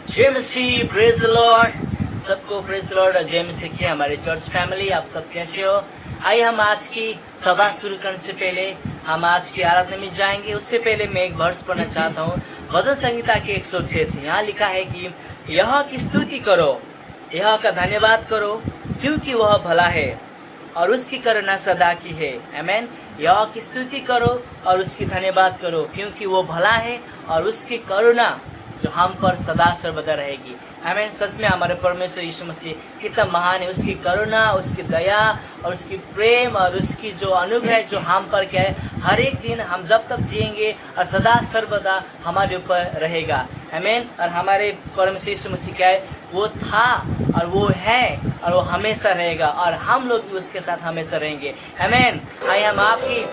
जय मसीह, praise the Lord. सबको praise the Lord. जय मसीह की हमारे चर्च फैमिली, आप सब कैसे हो? आइए हम आज की सभा शुरू करने से पहले हम आज की आराधना में जाएंगे। उससे पहले मैं एक वर्ष पढ़ना चाहता हूँ भजन संहिता के 106 से। यहाँ लिखा है कि यह की स्तुति करो, यह का धन्यवाद करो, क्योंकि वह भला है और उसकी करुणा सदा की है। आमीन। यह की स्तुति करो और उसकी धन्यवाद करो, क्योंकि वो भला है और उसकी करुणा जो हम पर सदा सर्वदा रहेगी। आमीन। सच में हमारे परमेश्वर यीशु मसीह कितना महान है। उसकी करुणा, उसकी दया और उसकी प्रेम और उसकी जो अनुग्रह जो हम पर क्या है, हर एक दिन हम जब तक जिएंगे और सदा सर्वदा हमारे ऊपर रहेगा। आमीन। और हमारे परमेश्वर यीशु मसीह क्या है, वो था और वो है और वो हमेशा रहेगा और हम लोग भी उसके साथ हमेशा रहेंगे। आमीन। आइए हम आपकी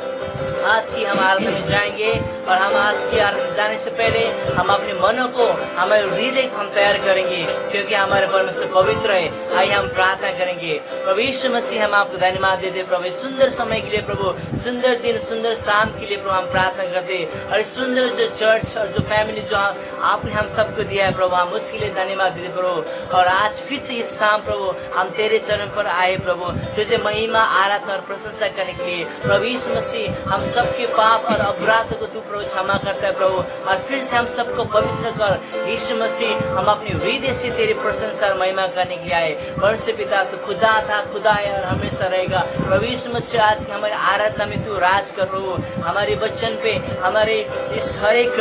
आज की हम आराधना में जाएंगे और हम आज की आराधना में जाने से पहले हम अपने मनों को, हमारे हृदय को हम तैयार करेंगे, क्योंकि हमारे परमेश्वर पवित्र है। आइए हम प्रार्थना करेंगे। प्रभु यीशु मसीह, हम आपको धन्यवाद देते प्रभु, सुंदर समय के लिए प्रभु, सुंदर दिन, सुंदर शाम के लिए प्रभु हम प्रार्थना करते। और सुंदर जो चर्च और जो फैमिली जो आपने हम सबको दिया है प्रभु, हम उसके लिए धन्यवाद देते प्रभु। और आज फिर से इस शाम प्रभु हम तेरे चरण पर आए प्रभु, तुझे महिमा, आराधना और प्रशंसा करने के लिए। प्रभु यीशु मसीह, हम सबके पाप और अपराध को तू प्रभु क्षमा करता है प्रभु, और फिर से हम सबको पवित्र कर यीशु मसीह, हम अपने हृदय से तेरी प्रशंसा और महिमा करने के लिए आए। परमेश्वर पिता, तू खुदा था, खुदा है और हमेशा रहेगा। प्रभु यीशु मसीह, आज की हमारी आराधना में तू राज कर प्रभु, हमारे वचन पे, हमारे इस हर एक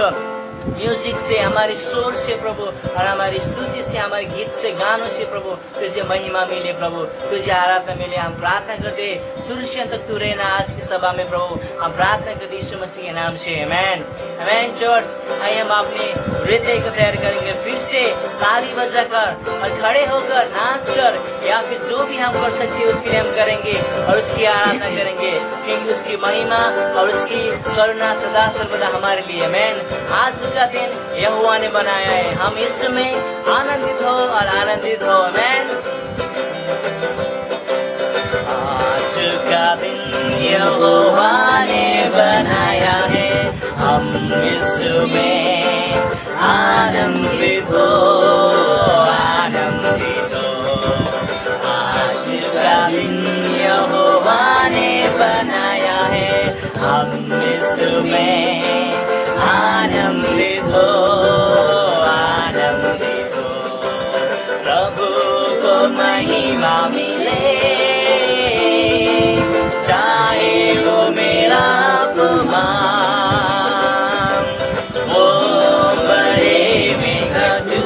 म्यूजिक से, हमारे शोर से प्रभु, और हमारी स्तुति से, हमारे गीत से, गानों से प्रभु तुझे महिमा मिले प्रभु, तुझे आराधना मिले। हम प्रार्थना करते शुरू से अंत तक तू रहना आज की सभा में प्रभु, हम प्रार्थना करते यीशु मसीह के नाम से। आमीन। आमीन। चर्च, आइए हम अपने हृदय को तैयार करेंगे। फिर से ताली बजाकर और खड़े होकर, नाच कर, या फिर जो भी हम कर सकते हैं उसके लिए हम करेंगे और उसकी आराधना करेंगे, क्योंकि उसकी महिमा और उसकी करुणा सदा सर्वदा हमारे लिए। आमीन। आज का दिन यहोवा ने बनाया है, हम इसमें आनंदित हो और आनंदित हो। आमीन। आज का दिन यहोवा ने बनाया है, हम इसमें आनंदित हो, आनंदित हो। आज का दिन यहोवा ने बनाया है, हम इसमें आनंदित हो, आनंदित हो। प्रभु को महिमा मिले, चाहे वो मेरा अपमान, वो बड़े में घटू,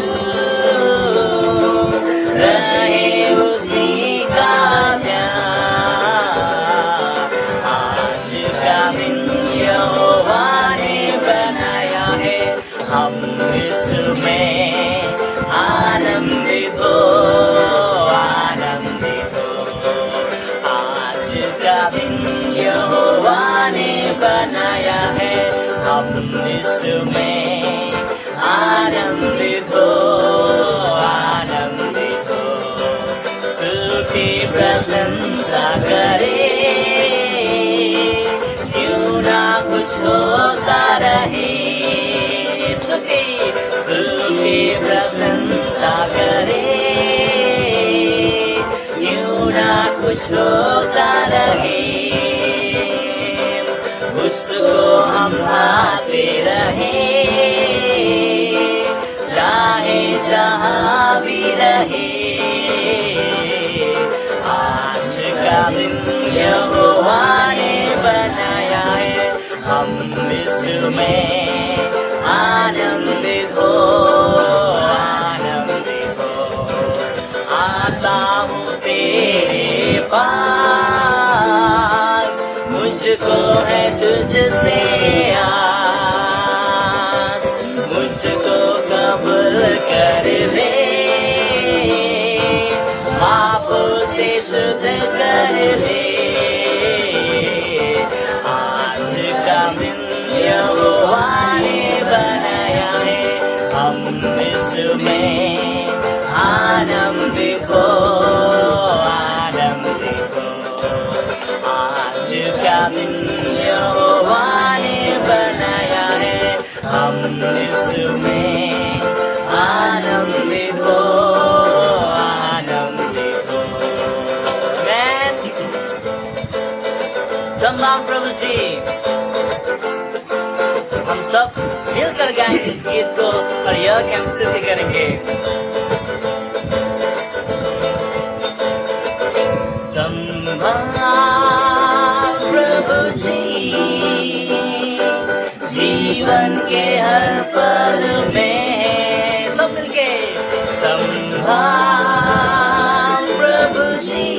रहे उसी का ध्यान। आज का दिन यहोवा ने बनाया है, हम इसमें आनंदित हो, आनंदित हो। आज का दिन यहोवा ने बनाया है, हम इसमें आनंदित हो, आनंदित हो। स्तुति प्रशंसा करे, क्यों ना कुछ होता रहे। स्तुति प्रशंसा करे, क्यों ना कुछ होता रहे। उसको हम भाते रहे, चाहे जहाँ भी रहे। आज का दिन यहोवा ने बनाया है, हम इसमें आनंदित हो, आनंदित हो। आता हूँ तेरे पास, मुझको है तुझसे आस, मुझको कबूल कर ले, पापों से शुद्ध कर ले। आज का दिन यहोवा ने बनाया है, हम इसमें आनंदित हो, आनंदित हो। आज का दिन यहोवा ने बनाया है, हम इसमें आनंद हम सब मिलकर गाएंगे इस गीत को और यह कि हम स्तुति करेंगे। संभाल प्रभु जी जीवन के हर पल में, सब मिलके संभाल प्रभु जी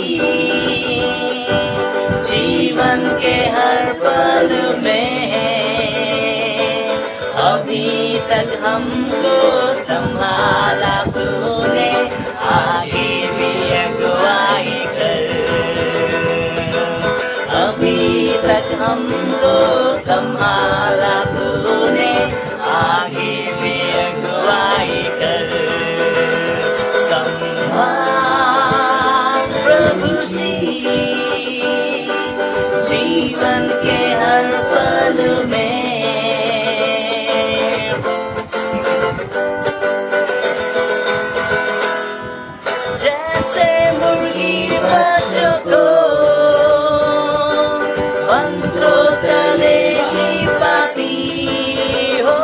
जीवन के हर पल में। अभी तक हमको संभाला तूने, आगे भी अगुवाई कर। अभी तक हमको संभाला तूने, आगे भी अगुवाई कर। संभाल प्रभु जी जीवन के हर पल में। जैसे मुर्गी बच्चों को पंखों तले छिपाती हो,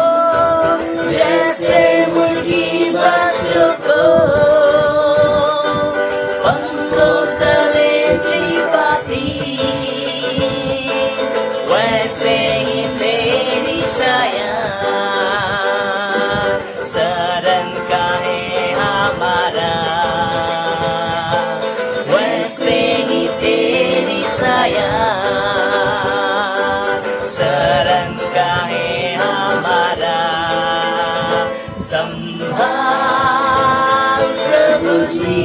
जैसे मुर्गी बच्चों को पंखों तले छिपाती, वैसे ही तेरी छाया शरण का है हमारा। वैसे ही तेरी छाया शरण का है हमारा। संभाल प्रभु जी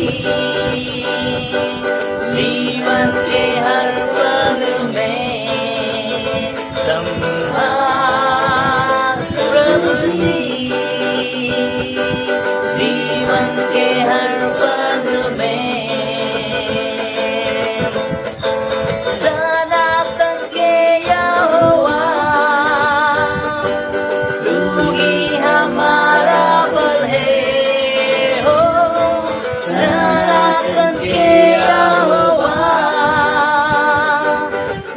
जीवन के हर पल में। संभाल प्रभु जी जीवन के हर पल में। सनातन के यहोवा तू ही हमारा बल है हो। सनातन के यहोवा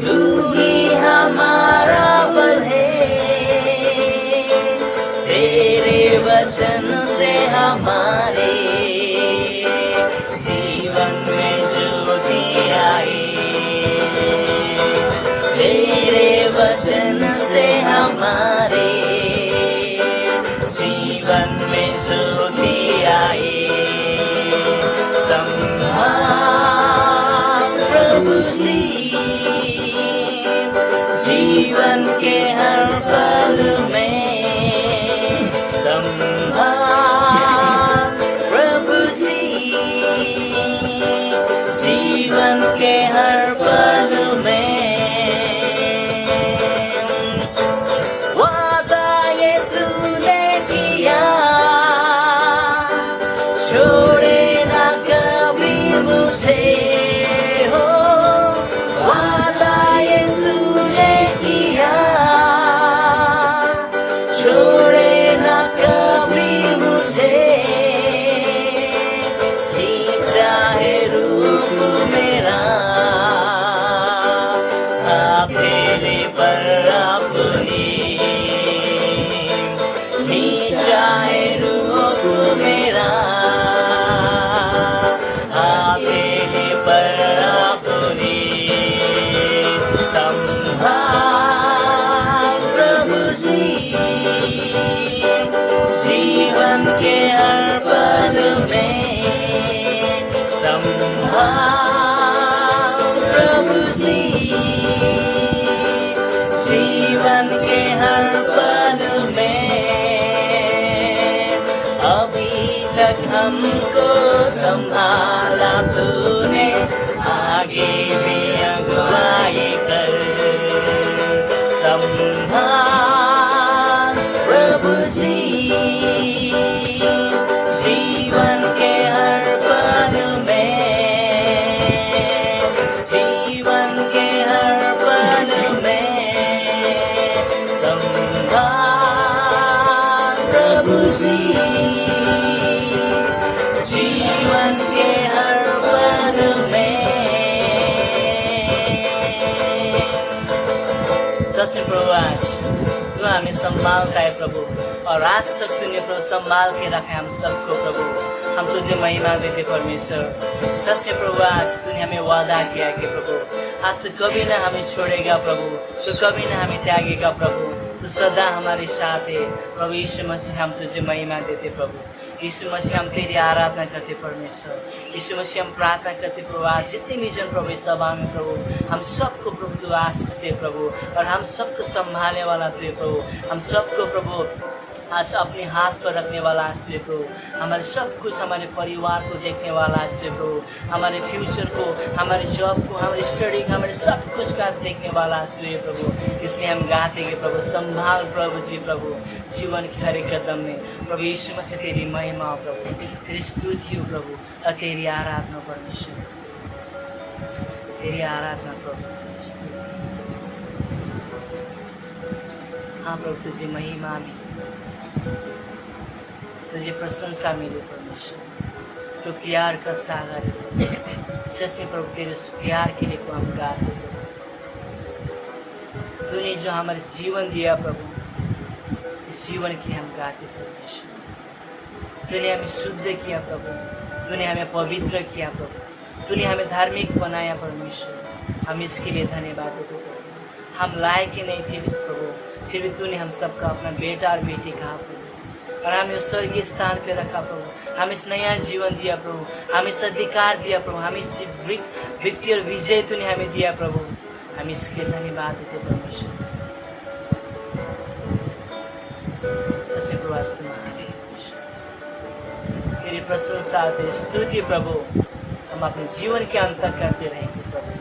तू ही हमारा बल है। तेरे वचन से हमारे जीवन में ज्योति आई। तेरे वचन से हमारे जीवन में ज्योति आई। संभाल प्रभु जी जीवन के हर पल में। संभाल प्रभु जी जीवन के हर पल में। वादा ये तूने किया छोड़े ना कभी मुझे हो। वादा ये तूने किया छोड़े ना कभी मुझे। ही चाहे रूप मेरा तेरे पर अपनी। ही चाहे रूप मेरा तेरे पर अपनी। संभाल प्रभु जी जीवन के हर पल में। संभाल प्रभु जी जीवन के हर पल में। अभी तक हमको संभाला तूने, आगे भी अगुवाई कर। संभाल प्रभु जी जीवन के हर पल में। जीवन के हर पल में। संभाल प्रभु जी जीवन के हर पल में। सच में प्रभु आज तू हमें संभालता है प्रभु, और आज तक तूने प्रभु संभाल के रखा है हम सबको प्रभु। हम तुझे महिमा देते परमेश्वर। सच में प्रभु आज तूने हमें वादा किया कि प्रभु आज तो कभी ना हमें छोड़ेगा प्रभु, तो कभी ना हमें त्यागेगा प्रभु, तो सदा हमारे साथ है प्रभु। यीशु मसीह हम तुझे महिमा देते प्रभु। यीशु मसीह हम तेरी आराधना करते परमेश्वर। यीशु मसीह हम प्रार्थना करते प्रभु आज जितने भी जन प्रभु इस सभा में प्रभु हम सबको प्रभु तू आशीष दे प्रभु, और हम सबको संभालने वाला तू है प्रभु। हम सबको प्रभु आज अपने हाथ पर रखने वाला आज तू है प्रभु। हमारे सब कुछ, हमारे परिवार को देखने वाला आज तू है प्रभु। हमारे फ्यूचर को, हमारे जॉब को, हमारी स्टडी को, हमारे सब कुछ का आज देखने वाला आज तू है प्रभु। इसलिए हम गाते हैं प्रभु संभाल प्रभु जी प्रभु जीवन के हर एक कदम में प्रभु। यीशु मसीह तेरी महिमा प्रभु, तेरी स्तुति हो प्रभु, और तेरी आराधना परमेश्वर, तेरी आराधना प्रभु स्तुति। हाँ प्रभु तुझे महिमा मिले, तुझे प्रशंसा मिले परमेश्वर। तो प्यार का सागर है। सच में प्रभु तेरे उस प्यार के लिए को हम गाते हैं। तूने जो हमारे जीवन दिया प्रभु, इस जीवन की हम गाते परमेश्वर। तूने हमें शुद्ध किया प्रभु, तूने हमें पवित्र किया प्रभु, तूने हमें धार्मिक बनाया परमेश्वर। हम इसके लिए धन्यवाद देते प्रभु। हम लायक ही नहीं थे प्रभु, फिर भी तूने हम सबका अपना बेटा और बेटी कहा प्रभु, और हमें उस स्वर्गीय स्थान पे रखा प्रभु। हमें इस नया जीवन दिया प्रभु, हमें इस अधिकार दिया प्रभु, हमें इस विक्ट्री और विजय तूने हमें दिया प्रभु। हम इसके धन्यवाद देते परमेश्वर। सच्चे प्रभु आज तुम्हारे तेरी प्रशंसा तेरी स्तुति प्रभु हम अपने जीवन के अंत तक करते रहेंगे प्रभु।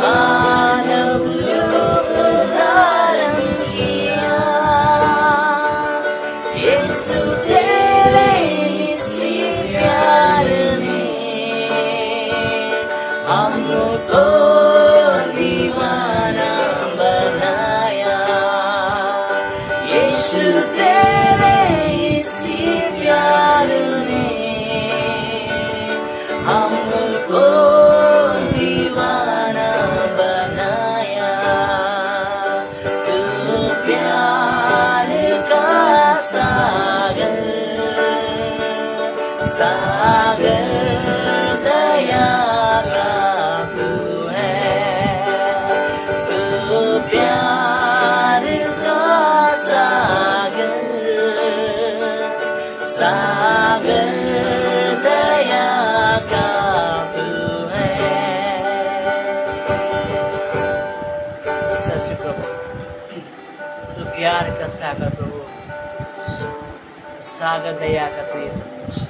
Ah से प्रभु, तू प्यार का सागर प्रभु, सागर दया का तू ये परमेश्वर।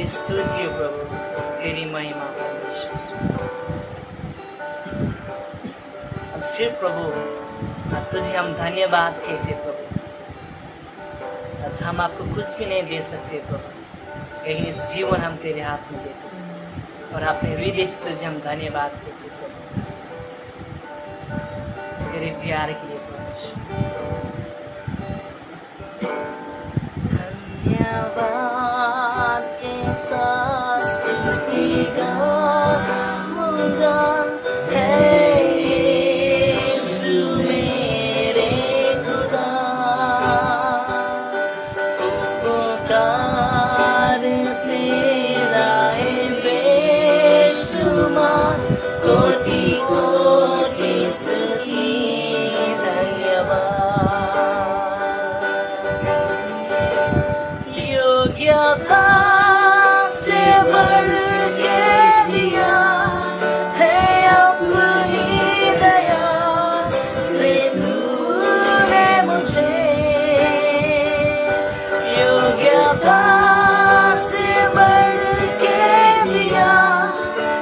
स्तुति प्रभु, तेरी महिमा परमेश्वर। हम सिर्फ प्रभु आज तुझे हम धन्यवाद कहते प्रभु। आज हम आपको कुछ भी नहीं दे सकते प्रभु, लेकिन इस जीवन हम तेरे हाथ में देते और अपने हृदय से तुझे हम धन्यवाद देते प्रभु, तेरे प्यार के लिए परमेश्वर। धन्यवाद के साथ स्तुति गाऊंगा, है यीशु मेरे खुदा। उपकार तेरा है बेशुमार, कोटि कोटि स्तुति धन्यवाद। योग्यता से बढ़ के दिया है अपनी दया से तूने मुझे। योग्यता से बढ़ के दिया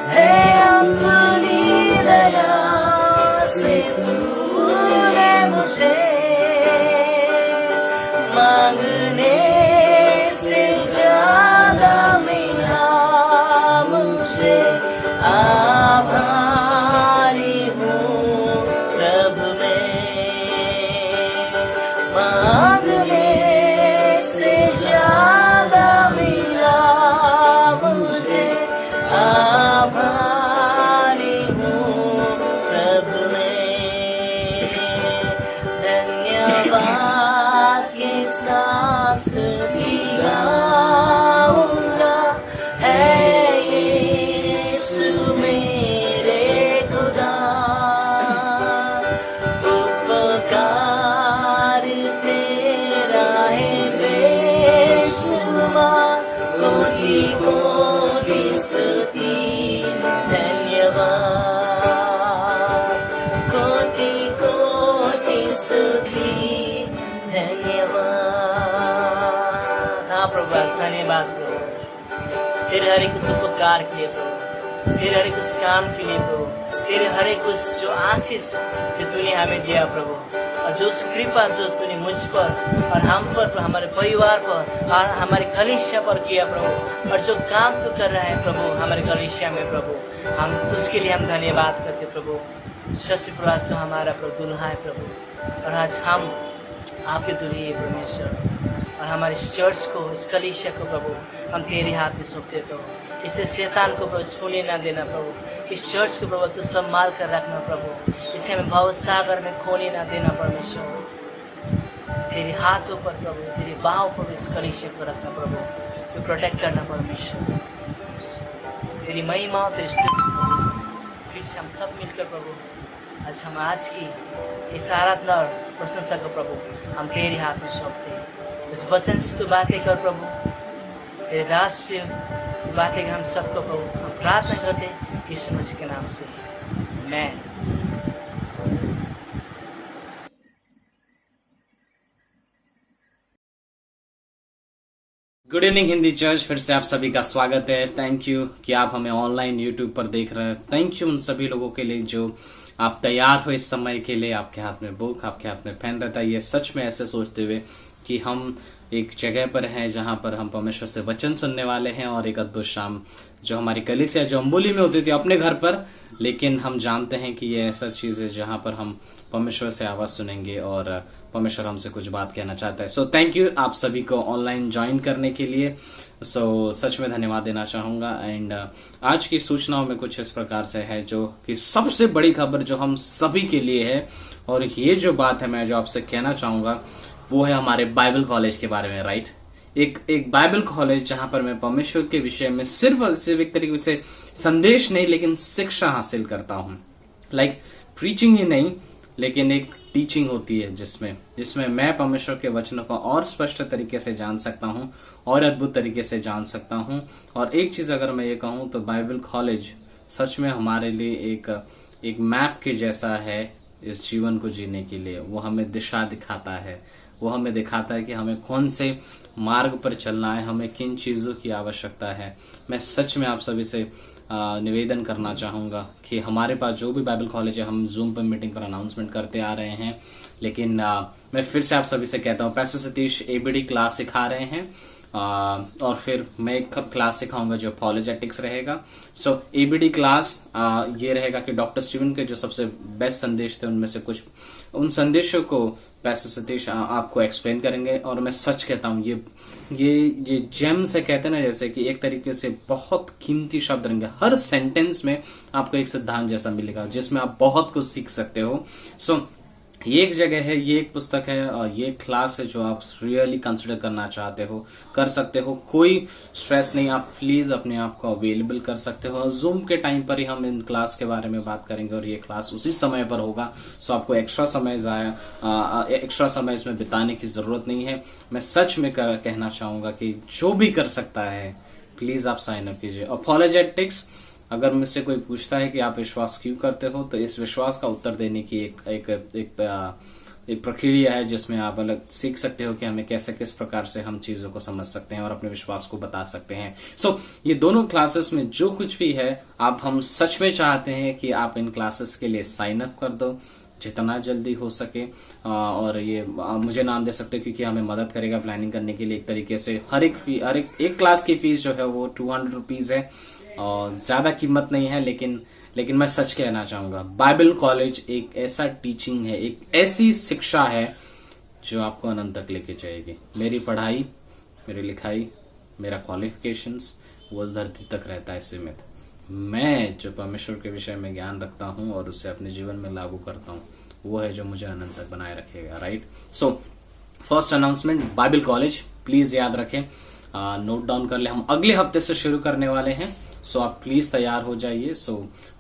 है अपनी दया से तूने मुझे। मांगने से ज्यादा मिला मुझे, आभारी हूँ प्रभु मैं। मांगने से ज्यादा मिला मुझे, आभारी हूँ प्रभु मैं। धन्यवाद के साथ स्तुति गाऊंगा, है यीशु मेरे खुदा। उपकार तेरा है बेशुमार, कोटि कोटि स्तुति धन्यवाद। कोटि कोटि स्तुति धन्यवाद। हाँ प्रभु, आज धन्यवाद प्रभु, तेरे हर एक उस उपकार के लिए प्रभु, तेरे हर एक उस काम के लिए प्रभु, तेरे हर एक उस जो आशीष जो तूने हमें दिया प्रभु, और जो उस कृपा जो तूने मुझ पर और हम पर, हमारे परिवार पर और हमारे कलीसिया पर किया प्रभु, और जो काम तू कर रहा है प्रभु हमारे कलीसिया में प्रभु, हम उसके लिए हम धन्यवाद करते प्रभु। सच्ची प्रवास तो हमारा प्रभु दुल्हा है प्रभु, और आज हम आपके दुल्हे हैं परमेश्वर, और हमारे इस चर्च को, इस कलीसिया को प्रभु हम तेरे हाथ में सौंपते प्रभु। इसे शैतान को प्रभु छूने ना देना प्रभु, इस चर्च को प्रभु तू संभाल कर रखना प्रभु, इसे हमें भव सागर में खोने ना देना परमेश्वर। तेरे हाथों पर प्रभु, तेरे बाहों पर इस कलीसिया को रखना प्रभु, तू प्रोटेक्ट करना परमेश्वर। तेरी महिमा, तेरी स्तुति फिर से हम सब मिलकर प्रभु आज की इस आराधना और प्रशंसा को प्रभु हम तेरे हाथ में सौंपते हैं। उस वचन से तू बातें कर प्रभु, तेरे दास से तू बातें कर हम सबको प्रभु, हम प्रार्थना करते यीशु मसीह के नाम से, आमीन। गुड इवनिंग हिंदी चर्च, फिर से आप सभी का स्वागत है। थैंक यू कि आप हमें ऑनलाइन यूट्यूब पर देख रहे हैं। थैंक यू उन सभी लोगों के लिए जो आप तैयार हो इस समय के लिए, आपके हाथ में बुक, आपके हाथ में पेन रहता है, ये सच में ऐसे सोचते हुए कि हम एक जगह पर हैं जहां पर हम परमेश्वर से वचन सुनने वाले हैं, और एक अद्भुत शाम जो हमारी कलीसिया जो अम्बोली में होती थी अपने घर पर, लेकिन हम जानते हैं कि ये ऐसा चीज है जहां पर हम परमेश्वर से आवाज सुनेंगे और परमेश्वर हमसे कुछ बात कहना चाहता है। सो थैंक यू आप सभी को ऑनलाइन ज्वाइन करने के लिए। सच में धन्यवाद देना चाहूंगा। एंड आज की सूचनाओं में कुछ इस प्रकार से है जो कि सबसे बड़ी खबर जो हम सभी के लिए है, और ये जो बात है मैं जो आपसे कहना चाहूंगा वो है हमारे बाइबल कॉलेज के बारे में। राइट, एक बाइबल कॉलेज जहां पर मैं परमेश्वर के विषय में सिर्फ एक तरीके से संदेश नहीं लेकिन शिक्षा हासिल करता हूं। लाइक प्रीचिंग ही नहीं, लेकिन एक टीचिंग होती है जिसमें मैं परमेश्वर के वचनों को और स्पष्ट तरीके से जान सकता हूं और अद्भुत तरीके से जान सकता हूं। और एक चीज अगर मैं ये कहूं तो बाइबल कॉलेज सच में हमारे लिए एक मैप के जैसा है इस जीवन को जीने के लिए। वो हमें दिशा दिखाता है, वो हमें दिखाता है कि हमें कौन से मार्ग पर चलना है, हमें किन चीजों की आवश्यकता है। मैं सच में आप सभी से निवेदन करना चाहूंगा कि हमारे पास जो भी बाइबल कॉलेज है, हम जूम पर मीटिंग पर अनाउंसमेंट करते आ रहे हैं, लेकिन मैं फिर से आप सभी से कहता हूँ, पैसे सतीश एबीडी क्लास सिखा रहे हैं, और फिर मैं एक क्लास सिखाऊंगा जो अपॉलोजेटिक्स रहेगा। सो एबीडी क्लास ये रहेगा कि डॉक्टर स्टीवन के जो सबसे बेस्ट संदेश थे उनमें से कुछ उन संदेशों को पैसे सतीश आपको एक्सप्लेन करेंगे। और मैं सच कहता हूँ, ये जेम्स है, कहते हैं ना, जैसे कि एक तरीके से बहुत कीमती शब्द रहेंगे। हर सेंटेंस में आपको एक सिद्धांत जैसा मिलेगा जिसमें आप बहुत कुछ सीख सकते हो। सो ये एक जगह है, ये एक पुस्तक है और ये क्लास है जो आप रियली कंसिडर करना चाहते हो, कर सकते हो। कोई स्ट्रेस नहीं, आप प्लीज अपने आप को अवेलेबल कर सकते हो। जूम के टाइम पर ही हम इन क्लास के बारे में बात करेंगे और ये क्लास उसी समय पर होगा। सो आपको एक्स्ट्रा समय इसमें बिताने की जरूरत नहीं है। मैं सच में कहना चाहूंगा कि जो भी कर सकता है प्लीज आप साइन अप कीजिए। अपॉलोजेटिक्स, अगर मुझसे कोई पूछता है कि आप विश्वास क्यों करते हो, तो इस विश्वास का उत्तर देने की एक प्रक्रिया है जिसमें आप अलग सीख सकते हो कि हमें कैसे किस प्रकार से हम चीजों को समझ सकते हैं और अपने विश्वास को बता सकते हैं। सो ये दोनों क्लासेस में जो कुछ भी है, आप हम सच में चाहते हैं कि आप इन क्लासेस के लिए साइन अप कर दो जितना जल्दी हो सके। और ये मुझे नाम दे सकते हो क्योंकि हमें मदद करेगा प्लानिंग करने के लिए। एक तरीके से हर एक क्लास की फीस जो है वो 200 रुपीज है और ज्यादा कीमत नहीं है, लेकिन मैं सच कहना चाहूंगा, बाइबल कॉलेज एक ऐसा टीचिंग है, एक ऐसी शिक्षा है जो आपको अनंत तक लेके जाएगी। मेरी पढ़ाई, मेरी लिखाई, मेरा क्वालिफिकेशंस वो इस धरती तक रहता है सीमित। मैं जो परमेश्वर के विषय में ज्ञान रखता हूं और उसे अपने जीवन में लागू करता हूं, वो है जो मुझे अनंत तक बनाए रखेगा। Right. So first announcement, Bible college, please याद रखें, नोट डाउन कर ले। हम अगले हफ्ते से शुरू करने वाले हैं। सो आप प्लीज तैयार हो जाइए। सो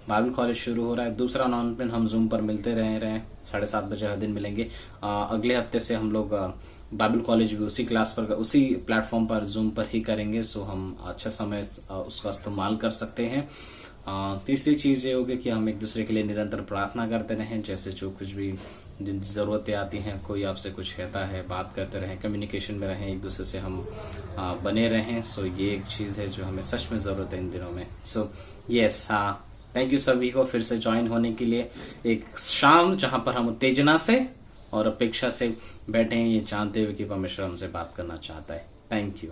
बाइबल कॉलेज शुरू हो रहा है। दूसरा अनाउंसमेंट, हम जूम पर मिलते रहे 7:30 बजे हर दिन मिलेंगे। अगले हफ्ते से हम लोग बाइबल कॉलेज भी उसी क्लास पर, उसी प्लेटफॉर्म पर, जूम पर ही करेंगे। सो हम अच्छा समय उसका इस्तेमाल कर सकते हैं। तीसरी चीज ये होगी कि हम एक दूसरे के लिए निरंतर प्रार्थना करते रहें। जैसे जो कुछ भी जिन जरूरतें आती हैं, कोई आपसे कुछ कहता है, बात करते रहें, कम्युनिकेशन में रहें, एक दूसरे से हम बने रहें। सो ये एक चीज है जो हमें सच में जरूरत है इन दिनों में। सो यस, थैंक यू सभी को फिर से ज्वाइन होने के लिए। एक शाम जहां पर हम उत्तेजना से और अपेक्षा से बैठे हैं, ये जानते हुए कि परमेश्वर हमसे बात करना चाहता है। Thank you.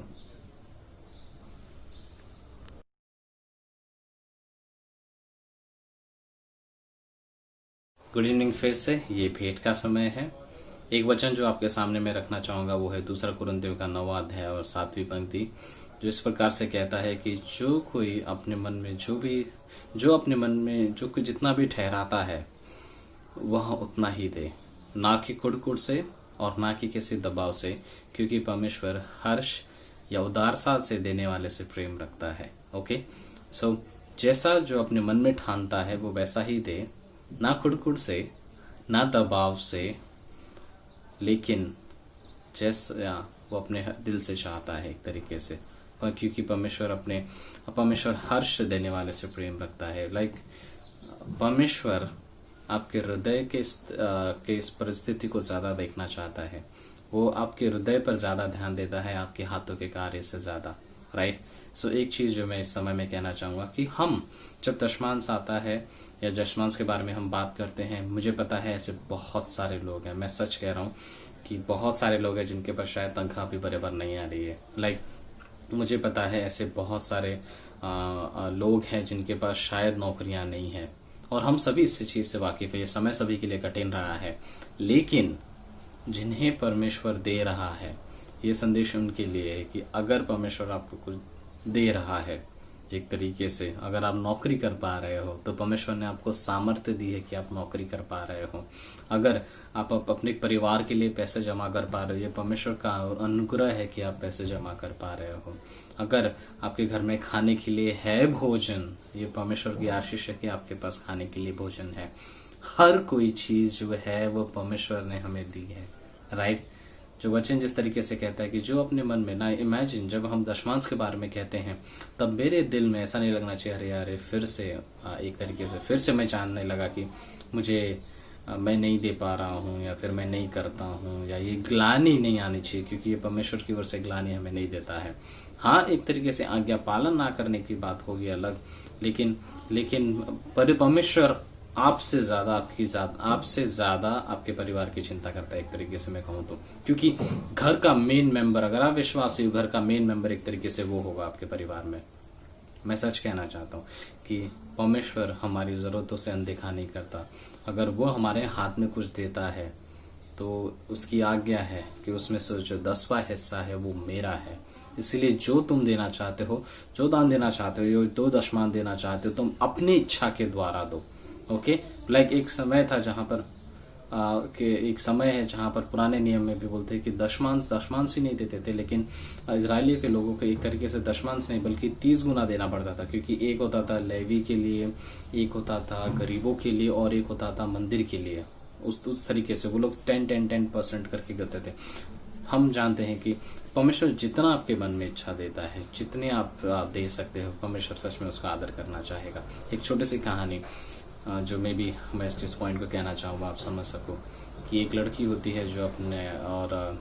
Good evening. फिर से ये भेंट का समय है। एक वचन जो आपके सामने मैं रखना चाहूंगा वो है 2 कुरिन्थियों का 9वां अध्याय और 7वीं पंक्ति, जो इस प्रकार से कहता है कि जो कोई अपने मन में जो कुछ जितना भी ठहराता है वह उतना ही दे, ना कि कुड़ से और ना कि किसी दबाव से, क्योंकि परमेश्वर हर्ष या उदारता से देने वाले से प्रेम रखता है। ओके। सो जैसा जो अपने मन में ठानता है वो वैसा ही दे, ना कुड़ से, ना दबाव से, लेकिन जैसा वो अपने दिल से चाहता है एक तरीके से, क्योंकि परमेश्वर हर्ष देने वाले से प्रेम रखता है। लाइक परमेश्वर आपके हृदय के इस परिस्थिति को ज्यादा देखना चाहता है। वो आपके हृदय पर ज्यादा ध्यान देता है आपके हाथों के कार्य से ज्यादा। राइट। सो एक चीज जो मैं इस समय में कहना चाहूंगा कि हम जब दशमांश आता है या दशमांश के बारे में हम बात करते हैं, मुझे पता है ऐसे बहुत सारे लोग हैं, मैं सच कह रहा हूं कि बहुत सारे लोग हैं जिनके पास शायद तनख्वाह भी बराबर नहीं आ रही है। लाइक मुझे पता है ऐसे बहुत सारे लोग हैं जिनके पास शायद नौकरियां नहीं है, और हम सभी इस चीज से वाकिफ है। ये समय सभी के लिए कठिन रहा है, लेकिन जिन्हें परमेश्वर दे रहा है, ये संदेश उनके लिए है कि अगर परमेश्वर आपको कुछ दे रहा है, एक तरीके से अगर आप नौकरी कर पा रहे हो तो परमेश्वर ने आपको सामर्थ्य दी है कि आप नौकरी कर पा रहे हो। अगर आप अपने परिवार के लिए पैसे जमा कर पा रहे हो, ये परमेश्वर का अनुग्रह है कि आप पैसे जमा कर पा रहे हो। अगर आपके घर में खाने के लिए है भोजन, ये परमेश्वर की आशीष है कि आपके पास खाने के लिए भोजन है। हर कोई चीज जो है वो परमेश्वर ने हमें दी है। राइट। जो वचन जिस तरीके से कहता है कि जो अपने मन में ना, इमेजिन जब हम दशमांश के बारे में कहते हैं तब मेरे दिल में ऐसा नहीं लगना चाहिए अरे यार फिर से एक तरीके से फिर से मैं जानने लगा कि मुझे मैं नहीं दे पा रहा हूँ या फिर मैं नहीं करता हूँ, या ये ग्लानि नहीं आनी चाहिए, क्योंकि ये परमेश्वर की ओर से ग्लानि हमें नहीं देता है। हाँ, एक तरीके से आज्ञा पालन ना करने की बात होगी अलग, लेकिन परमेश्वर आपसे ज्यादा आपके परिवार की चिंता करता है एक तरीके से मैं कहूँ तो, क्योंकि घर का मेन मेंबर, अगर आप विश्वासी हो, घर का मेन मेंबर एक तरीके से वो होगा आपके परिवार में। मैं सच कहना चाहता हूँ कि परमेश्वर हमारी जरूरतों से अनदेखा नहीं करता। अगर वो हमारे हाथ में कुछ देता है तो उसकी आज्ञा है कि उसमें से जो 10वां हिस्सा है वो मेरा है। इसलिए जो तुम देना चाहते हो, जो दान देना चाहते हो, जो 2 दशमान देना चाहते हो, तुम अपनी इच्छा के द्वारा दो। ओके, लाइक एक समय था जहां पर एक समय है जहां पर पुराने नियम में भी बोलते हैं कि दशमांश ही नहीं देते थे, लेकिन इजरायलियों के लोगों को एक तरीके से दशमांश नहीं बल्कि 30 गुना देना पड़ता था, क्योंकि एक होता था लेवी के लिए, एक होता था गरीबों के लिए और एक होता था मंदिर के लिए। उस तरीके से वो लोग 10% करके देते थे। हम जानते हैं कि परमेश्वर जितना आपके मन में इच्छा देता है, जितने आप दे सकते हो, परमेश्वर सच में उसका आदर करना चाहेगा। एक छोटी सी कहानी जो मैं इस पॉइंट को कहना चाहूँगा आप समझ सको, कि एक लड़की होती है जो अपने और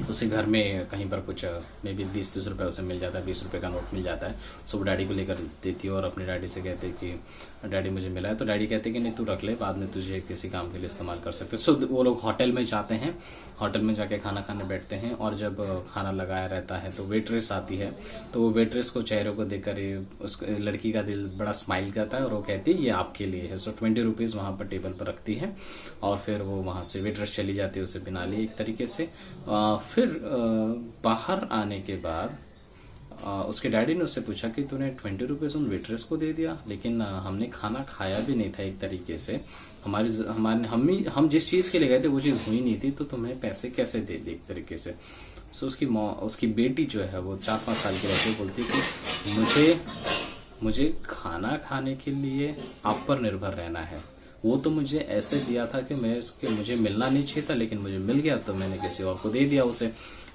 उसे घर में कहीं पर कुछ मे बी 20-30 रुपए उसे मिल जाता है, 20 रुपए का नोट मिल जाता है। सो वो डैडी को लेकर देती है और अपने डैडी से कहते हैं कि डैडी मुझे मिला है। तो डैडी कहते हैं कि नहीं, तू रख ले, बाद में तुझे किसी काम के लिए इस्तेमाल कर सकते। सो वो लोग होटल में जाते हैं, होटल में जाके खाना खाने बैठते हैं, और जब खाना लगाया रहता है तो वेट्रेस आती है। तो वो वेट्रेस को चेहरे को देखकर उस लड़की का दिल बड़ा स्माइल करता है और वो कहती है ये आपके लिए है। सो 20 रुपीज वहां पर टेबल पर रखती है और फिर वो वहां से वेट्रेस चली जाती है उसे बिना लिए एक तरीके से। फिर बाहर आने के बाद उसके डैडी ने उससे पूछा कि तूने 20 रुपीज उन वेट्रेस को दे दिया, लेकिन हमने खाना खाया भी नहीं था एक तरीके से, हम जिस चीज के लिए गए थे वो चीज हुई नहीं थी, तो तुम्हें पैसे कैसे दे दी एक तरीके से। सो उसकी बेटी जो है वो 4-5 साल की रहती है, बोलती कि मुझे खाना खाने के लिए आप पर निर्भर रहना है। वो तो मुझे ऐसे दिया था कि मुझे मिलना नहीं चाहिए था, लेकिन मुझे मिल गया तो मैंने किसी और को दे दिया उसे।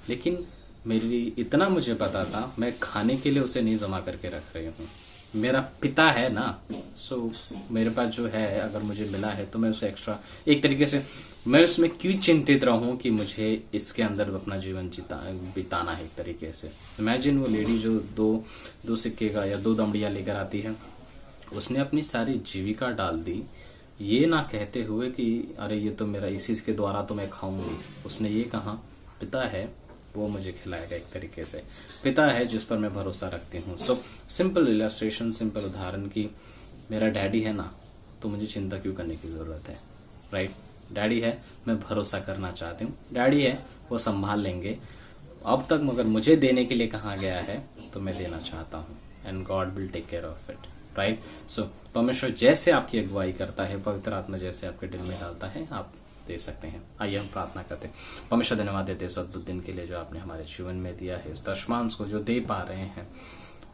लेकिन मेरी इतना मुझे पता था, मैं खाने के लिए उसे नहीं जमा करके रख रही हूँ, मेरा पिता है ना। सो मेरे पास जो है अगर मुझे मिला है तो मैं उसे एक्स्ट्रा एक तरीके से मैं उसमें क्यों चिंतित रहूं कि मुझे इसके अंदर अपना जीवन बिताना है एक तरीके से। इमेजिन वो लेडी जो दो सिक्के का या 2 दमड़ियां लेकर आती है, उसने अपनी सारी जीविका डाल दी, ये ना कहते हुए कि अरे ये तो मेरा इसी के द्वारा तो मैं खाऊंगी। उसने ये कहा पिता है वो मुझे खिलाएगा एक तरीके से, पिता है जिस पर मैं भरोसा रखती हूँ। सो सिंपल इलस्ट्रेशन, सिंपल उदाहरण की मेरा डैडी है ना, तो मुझे चिंता क्यों करने की जरूरत है, राइट। डैडी है, मैं भरोसा करना चाहती हूँ, डैडी है वो संभाल लेंगे। अब तक मगर मुझे देने के लिए कहा गया है तो मैं देना चाहता हूँ, and God will take care of it, right. So परमेश्वर जैसे आपकी अगुवाई करता है, पवित्र आत्मा जैसे आपके दिल में डालता है, आप दे सकते हैं। आइए हम प्रार्थना करते हैं। परमेश्वर धन्यवाद देते हैं इस अद्भुत दिन के लिए जो आपने हमारे जीवन में दिया है। इस दशमांश को जो दे पा रहे हैं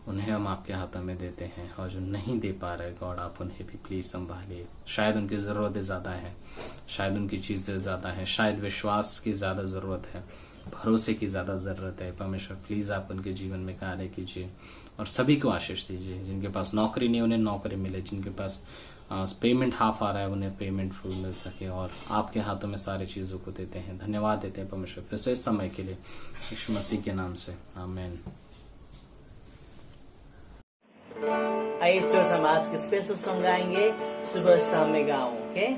उन्हें हम आपके हाथों में देते हैं, और जो नहीं दे पा रहे गॉड आप उन्हें भी प्लीज संभालिए। शायद उनकी जरूरतें ज्यादा है, शायद उनकी चीजें ज्यादा है, शायद विश्वास की ज्यादा जरूरत है, भरोसे की ज्यादा जरूरत है। परमेश्वर प्लीज आप उनके जीवन में कार्य कीजिए और सभी को आशीष दीजिए। जिनके पास नौकरी नहीं उन्हें नौकरी मिले, जिनके पास पेमेंट हाफ आ रहा है उन्हें पेमेंट फुल मिल सके, और आपके हाथों में सारी चीजों को देते हैं। धन्यवाद देते हैं परमेश्वर फिर से इस समय के लिए, यीशु मसीह के नाम से, आमीन। आइए चर्च हम आज के स्पेशल सॉन्ग गाएंगे, सुबह शाम में गाऊं, ओके।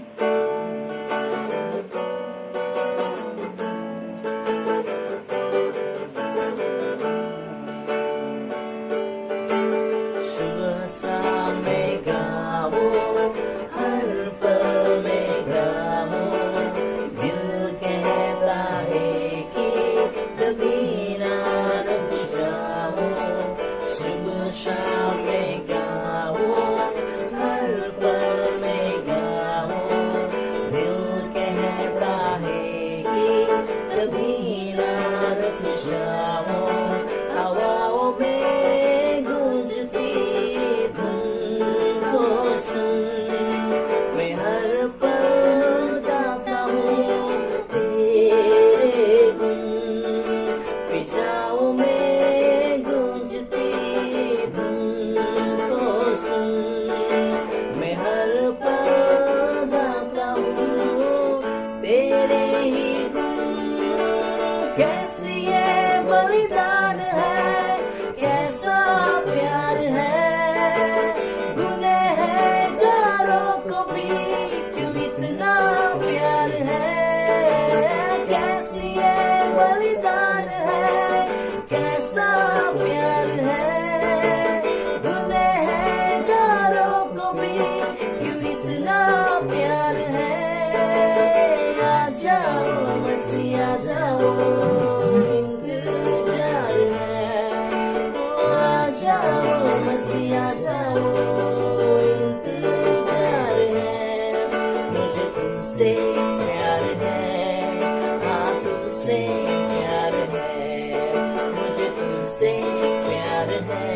भी क्यों इतना प्यार है, कैसी ये बलिदान है, कैसा प्यार है, गुनहगारों को भी क्यों इतना प्यार है। आ जाओ मसीह आ जाओ, इंतजार है, आ जाओ मसीह आ जाओ, इंतजार है, मुझे तुमसे प्यार है, हाँ तुमसे प्यार है, मुझे तुमसे प्यार है,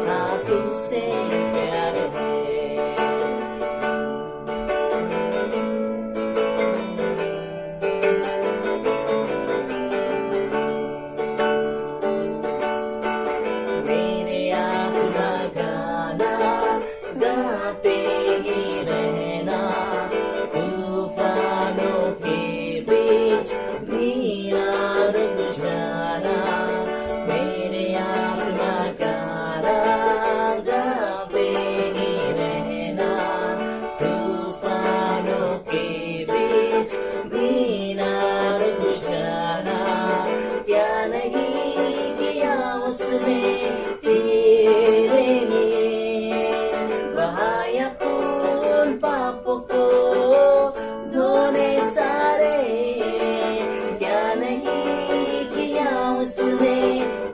हाँ तुमसे प्यार है। मेरे आत्मा गाना गाते ही रहना, तूफानों के बीच मीनार गुजारा। मेरे आत्मा गाना गाते ही रहना, तूफानों के बीच मीनार गुजारा। क्या नहीं किया उसने तेरे लिए, बहाया खून पापों को धोने सारे। क्या नहीं किया उसने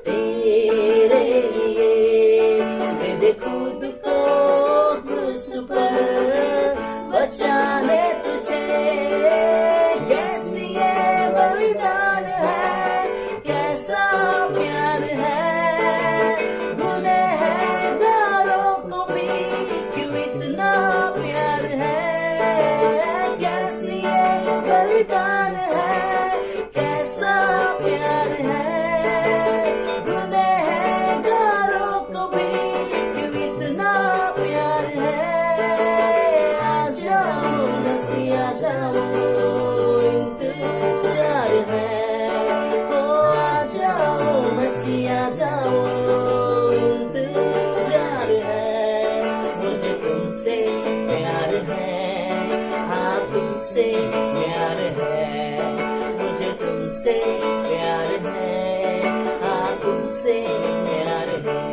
तेरे लिए, दे दे खुद को क्रूस पर बचाने तुझे। कैसी ये बलिदान है, कैसा प्यार है, गुनहगारों को भी क्यों इतना प्यार है। कैसी ये बलिदान है, कैसा प्यार है, गुनहगारों को भी क्यों इतना प्यार है। आ जाओ मसीह आ जाओ, इंतजार है, ओ आ जाओ मसीह आ जाओ, इंतजार है, मुझे तुमसे प्यार है, हाँ तुमसे प्यार है, मुझे तुमसे प्यार है, हाँ तुमसे प्यार है।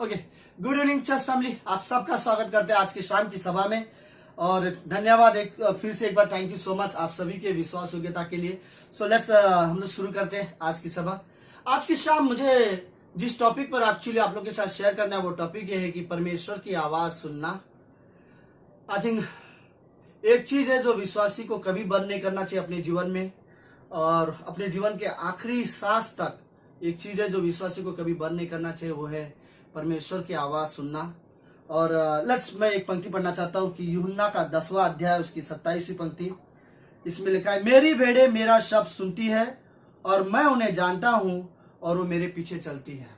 Okay, good evening church family, आप सबका स्वागत करते हैं आज की शाम की सभा में। और धन्यवाद फिर से एक बार थैंक यू सो मच आप सभी के विश्वास योग्यता के लिए। सो लेट्स हम लोग शुरू करते हैं आज की सभा। आज की शाम मुझे जिस टॉपिक पर एक्चुअली आप लोगों के साथ शेयर करना है वो टॉपिक ये है कि परमेश्वर की आवाज सुनना। आई थिंक एक चीज है जो विश्वासी को कभी बंद नहीं करना चाहिए अपने जीवन में, और अपने जीवन के आखिरी सांस तक एक चीज है जो विश्वासी को कभी बंद नहीं करना चाहिए, वो है परमेश्वर की आवाज सुनना। और मैं एक पंक्ति पढ़ना चाहता हूँ कि यूहन्ना का 10वां अध्याय उसकी 27वीं पंक्ति, इसमें लिखा है, मेरी भेड़ें मेरा शब्द सुनती है और मैं उन्हें जानता हूँ और वो मेरे पीछे चलती है।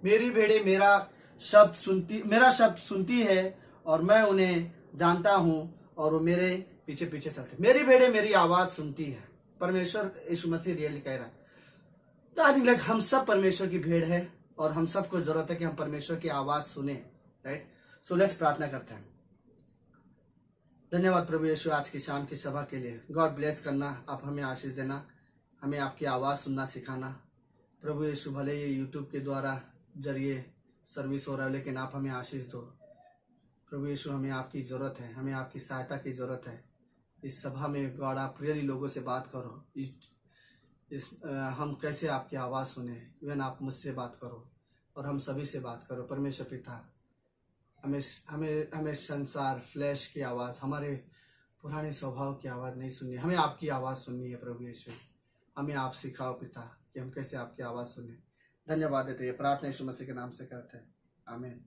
मेरी भेड़ें मेरा शब्द सुनती है और मैं उन्हें जानता हूँ और वो मेरे पीछे पीछे चलते हैं। मेरी भेड़ें मेरी आवाज सुनती है, परमेश्वर यीशु मसीह रियली कह रहा है। तो आई थिंक हम सब परमेश्वर की भेड़ है और हम सबको जरूरत है कि हम परमेश्वर की आवाज सुने, राइट। सो लेट्स प्रार्थना करते हैं। धन्यवाद प्रभु यीशु आज की शाम की सभा के लिए। गॉड ब्लेस करना, आप हमें आशीष देना, हमें आपकी आवाज सुनना सिखाना। प्रभु यीशु भले ये यूट्यूब के द्वारा जरिए सर्विस हो रहा है, लेकिन आप हमें आशीष दो। प्रभु यीशु हमें आपकी जरूरत है, हमें आपकी सहायता की जरूरत है। इस सभा में गॉड आप रियली लोगों से बात करो। हम कैसे आपकी आवाज़ सुने, इवन आप मुझसे बात करो और हम सभी से बात करो। परमेश्वर पिता, हमें संसार फ्लैश की आवाज़, हमारे पुराने स्वभाव की आवाज़ नहीं सुननी, हमें आपकी आवाज़ सुननी है। प्रभु यीशु हमें आप सिखाओ पिता कि हम कैसे आपकी आवाज़ सुने। धन्यवाद देते हैं, प्रार्थना यीशु मसीह के नाम से करते हैं, आमीन।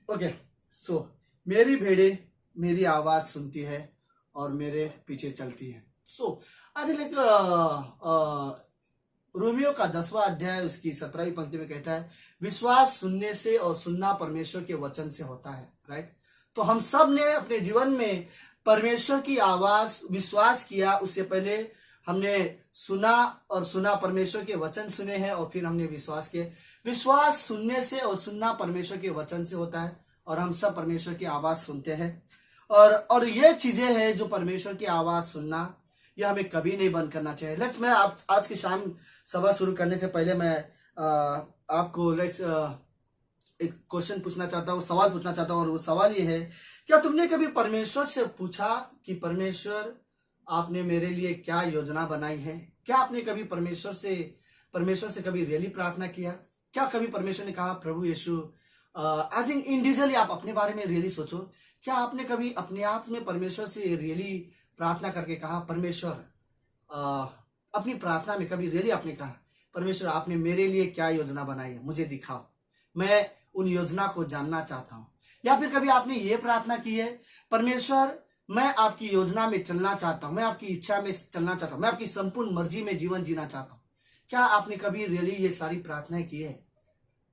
ओके, सो मेरी भेड़ें मेरी आवाज़ सुनती है और मेरे पीछे चलती है। सो आज रोमियो का 10वां अध्याय उसकी 17वीं पंक्ति में कहता है, विश्वास सुनने से और सुनना परमेश्वर के वचन से होता है, राइट। तो हम सब ने अपने जीवन में परमेश्वर की आवाज विश्वास किया, उससे पहले हमने सुना और सुना, परमेश्वर के वचन सुने हैं और फिर हमने विश्वास किए। विश्वास सुनने से और सुनना परमेश्वर के वचन से होता है और हम सब परमेश्वर की आवाज सुनते हैं। और ये चीजें हैं जो परमेश्वर की आवाज सुनना, यह हमें कभी नहीं बंद करना चाहिए। लेट्स, मैं आज की शाम सभा शुरू करने से पहले मैं आपको एक क्वेश्चन पूछना चाहता हूँ, सवाल पूछना चाहता हूँ, और वो सवाल ये है, क्या तुमने कभी परमेश्वर से पूछा कि परमेश्वर आपने मेरे लिए क्या योजना बनाई है? क्या आपने कभी परमेश्वर से कभी रियली प्रार्थना किया? क्या कभी परमेश्वर ने कहा, प्रभु यीशु, आई थिंक इंडिविजुअली आप अपने बारे में रियली सोचो, क्या आपने कभी अपने आप में परमेश्वर से रियली प्रार्थना करके कहा, परमेश्वर, अपनी प्रार्थना में कभी रियली आपने कहा, परमेश्वर आपने मेरे लिए क्या योजना बनाई है, मुझे दिखाओ, मैं उन योजना को जानना चाहता हूं? या फिर कभी आपने ये प्रार्थना की है, परमेश्वर मैं आपकी योजना में चलना चाहता हूं, मैं आपकी इच्छा में चलना चाहता हूं, मैं आपकी संपूर्ण मर्जी में जीवन जीना चाहता हूं? क्या आपने कभी रियली ये सारी प्रार्थनाएं की है?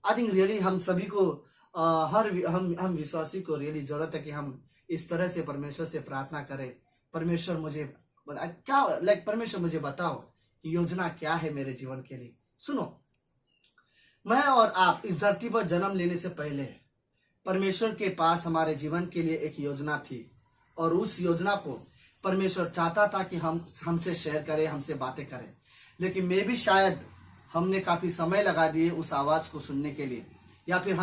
आई थिंक रियली हम सभी को हम विश्वासी को रियली जरूरत है कि हम इस तरह से परमेश्वर से प्रार्थना करें, परमेश्वर मुझे परमेश्वर मुझे बताओ कि योजना क्या है मेरे जीवन के लिए। सुनो, मैं और आप इस धरती पर जन्म लेने से पहले परमेश्वर के पास हमारे जीवन के लिए एक योजना थी, और उस योजना को परमेश्वर चाहता था कि हम हमसे शेयर करें, हमसे बातें करें। लेकिन मैं भी शायद हमने काफी समय लगा दिए उस आवाज को सुनने के लिए, या फिर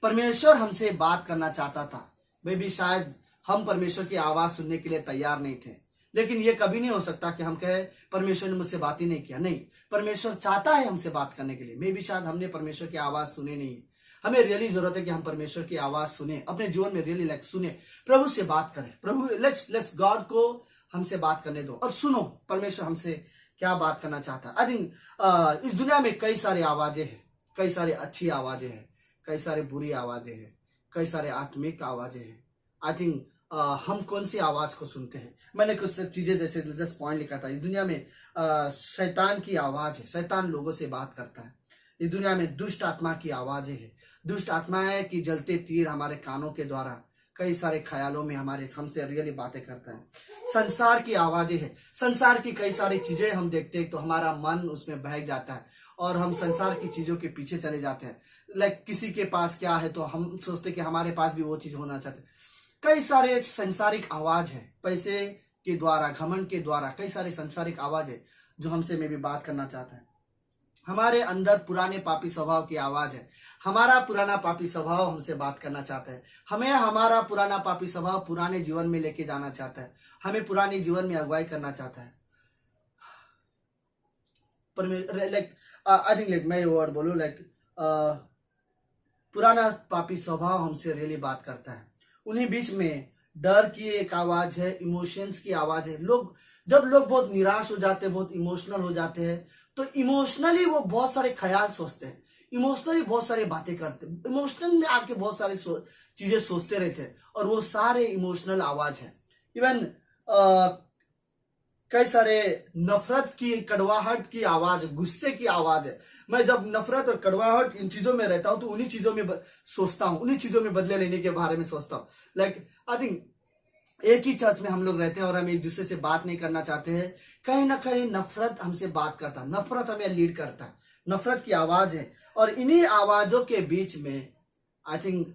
परमेश्वर हमसे बात करना चाहता था, मैं भी शायद हम परमेश्वर की आवाज सुनने के लिए तैयार नहीं थे। लेकिन ये कभी नहीं हो सकता कि हम कहे परमेश्वर ने मुझसे बात ही नहीं किया। नहीं, परमेश्वर चाहता है हमसे बात करने के लिए। मैं भी शायद हमने परमेश्वर की आवाज सुनी नहीं है। हमें रियली जरूरत है कि हम परमेश्वर की आवाज सुने, अपने जीवन में रियली सुने, प्रभु से बात करें। प्रभु लेट्स गॉड को हमसे बात करने दो और सुनो परमेश्वर हमसे क्या बात करना चाहता है। आई थिंक इस दुनिया में कई सारी आवाजें हैं, कई सारी अच्छी आवाजें हैं, कई सारी बुरी आवाजें हैं, कई सारे आत्मिक आवाजें हैं। आई थिंक हम कौन सी आवाज को सुनते हैं? मैंने कुछ चीजें जैसे जस्ट पॉइंट लिखा था। इस दुनिया में शैतान की आवाज है, शैतान लोगों से बात करता है। इस दुनिया में दुष्ट आत्मा की आवाजें है, दुष्ट आत्माएं की जलते तीर हमारे कानों के द्वारा कई सारे ख्यालों में हमसे रियली बातें करता है। संसार की आवाजें है, संसार की कई सारी चीजें हम देखते हैं तो हमारा मन उसमें बह जाता है और हम संसार की चीजों के पीछे चले जाते हैं। किसी के पास क्या है तो हम सोचते कि हमारे पास भी वो चीज होना चाहते। कई सारे संसारिक आवाज है, पैसे के द्वारा, घमंड के द्वारा कई सारे संसारिक आवाज है जो हमसे में भी बात करना चाहता है। हमारे अंदर पुराने पापी स्वभाव की आवाज है, हमारा पुराना पापी स्वभाव हमसे बात करना चाहता है। हमें हमारा पुराना पापी स्वभाव पुराने जीवन में लेके जाना चाहता है, हमें पुराने जीवन में अगुवाई करना चाहता है। आई थिंक मैं वर्ड बोलूं पुराना पापी स्वभाव हमसे रियली बात करता है। उन्हीं बीच में डर की एक आवाज है, इमोशंस की आवाज है। जब लोग बहुत निराश हो जाते हैं, बहुत इमोशनल हो जाते हैं, तो इमोशनली वो बहुत सारे ख्याल सोचते हैं, इमोशनली बहुत सारी बातें करते हैं, इमोशनल में आके बहुत सारी चीजें सोचते रहते हैं, और वो सारे इमोशनल आवाज है। इवन कई सारे नफरत की, कड़वाहट की आवाज, गुस्से की आवाज है। मैं जब नफरत और कड़वाहट इन चीजों में रहता हूं तो उन्हीं चीजों में सोचता हूं, उन्हीं चीजों में बदले लेने के बारे में सोचता हूं। आई थिंक एक ही चर्च में हम लोग रहते हैं और हम एक दूसरे से बात नहीं करना चाहते हैं। कहीं ना कहीं नफरत हमसे बात करता है, नफरत हमें लीड करता है, नफरत की आवाज है। और इन्हीं आवाजों के बीच में आई थिंक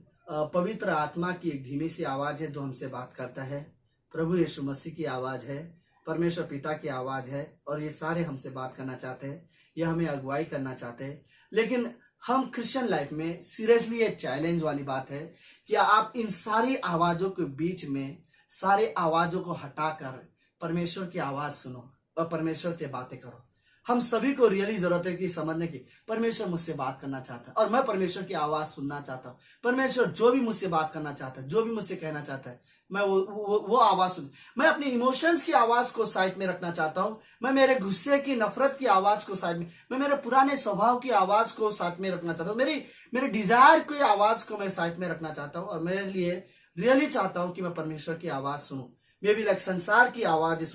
पवित्र आत्मा की एक धीमी सी आवाज है जो हमसे बात करता है। प्रभु यीशु मसीह की आवाज है, परमेश्वर पिता की आवाज है, और ये सारे हमसे बात करना चाहते हैं, ये हमें अगुवाई करना चाहते हैं। लेकिन हम क्रिश्चियन लाइफ में सीरियसली एक चैलेंज वाली बात है कि आप इन सारी आवाजों के बीच में सारे आवाजों को हटाकर परमेश्वर की आवाज सुनो और परमेश्वर से बातें करो। हम सभी को रियली जरूरत है कि समझने की परमेश्वर मुझसे बात करना चाहता है और मैं परमेश्वर की आवाज सुनना चाहता हूँ। परमेश्वर जो भी मुझसे बात करना चाहता है, जो भी मुझसे कहना चाहता है, मैं वो आवाज सुन। मैं अपनी इमोशंस की आवाज को साइड में रखना चाहता हूँ। मैं मेरे गुस्से की, नफरत की आवाज को साइड में, मैं मेरे पुराने स्वभाव की आवाज को साइड में रखना चाहता हूँ। मेरे डिजायर की आवाज को मैं साइड में रखना चाहता हूँ और मेरे लिए रियली चाहता हूँ कि मैं परमेश्वर की आवाज सुनूं। मे भी संसार की आवाज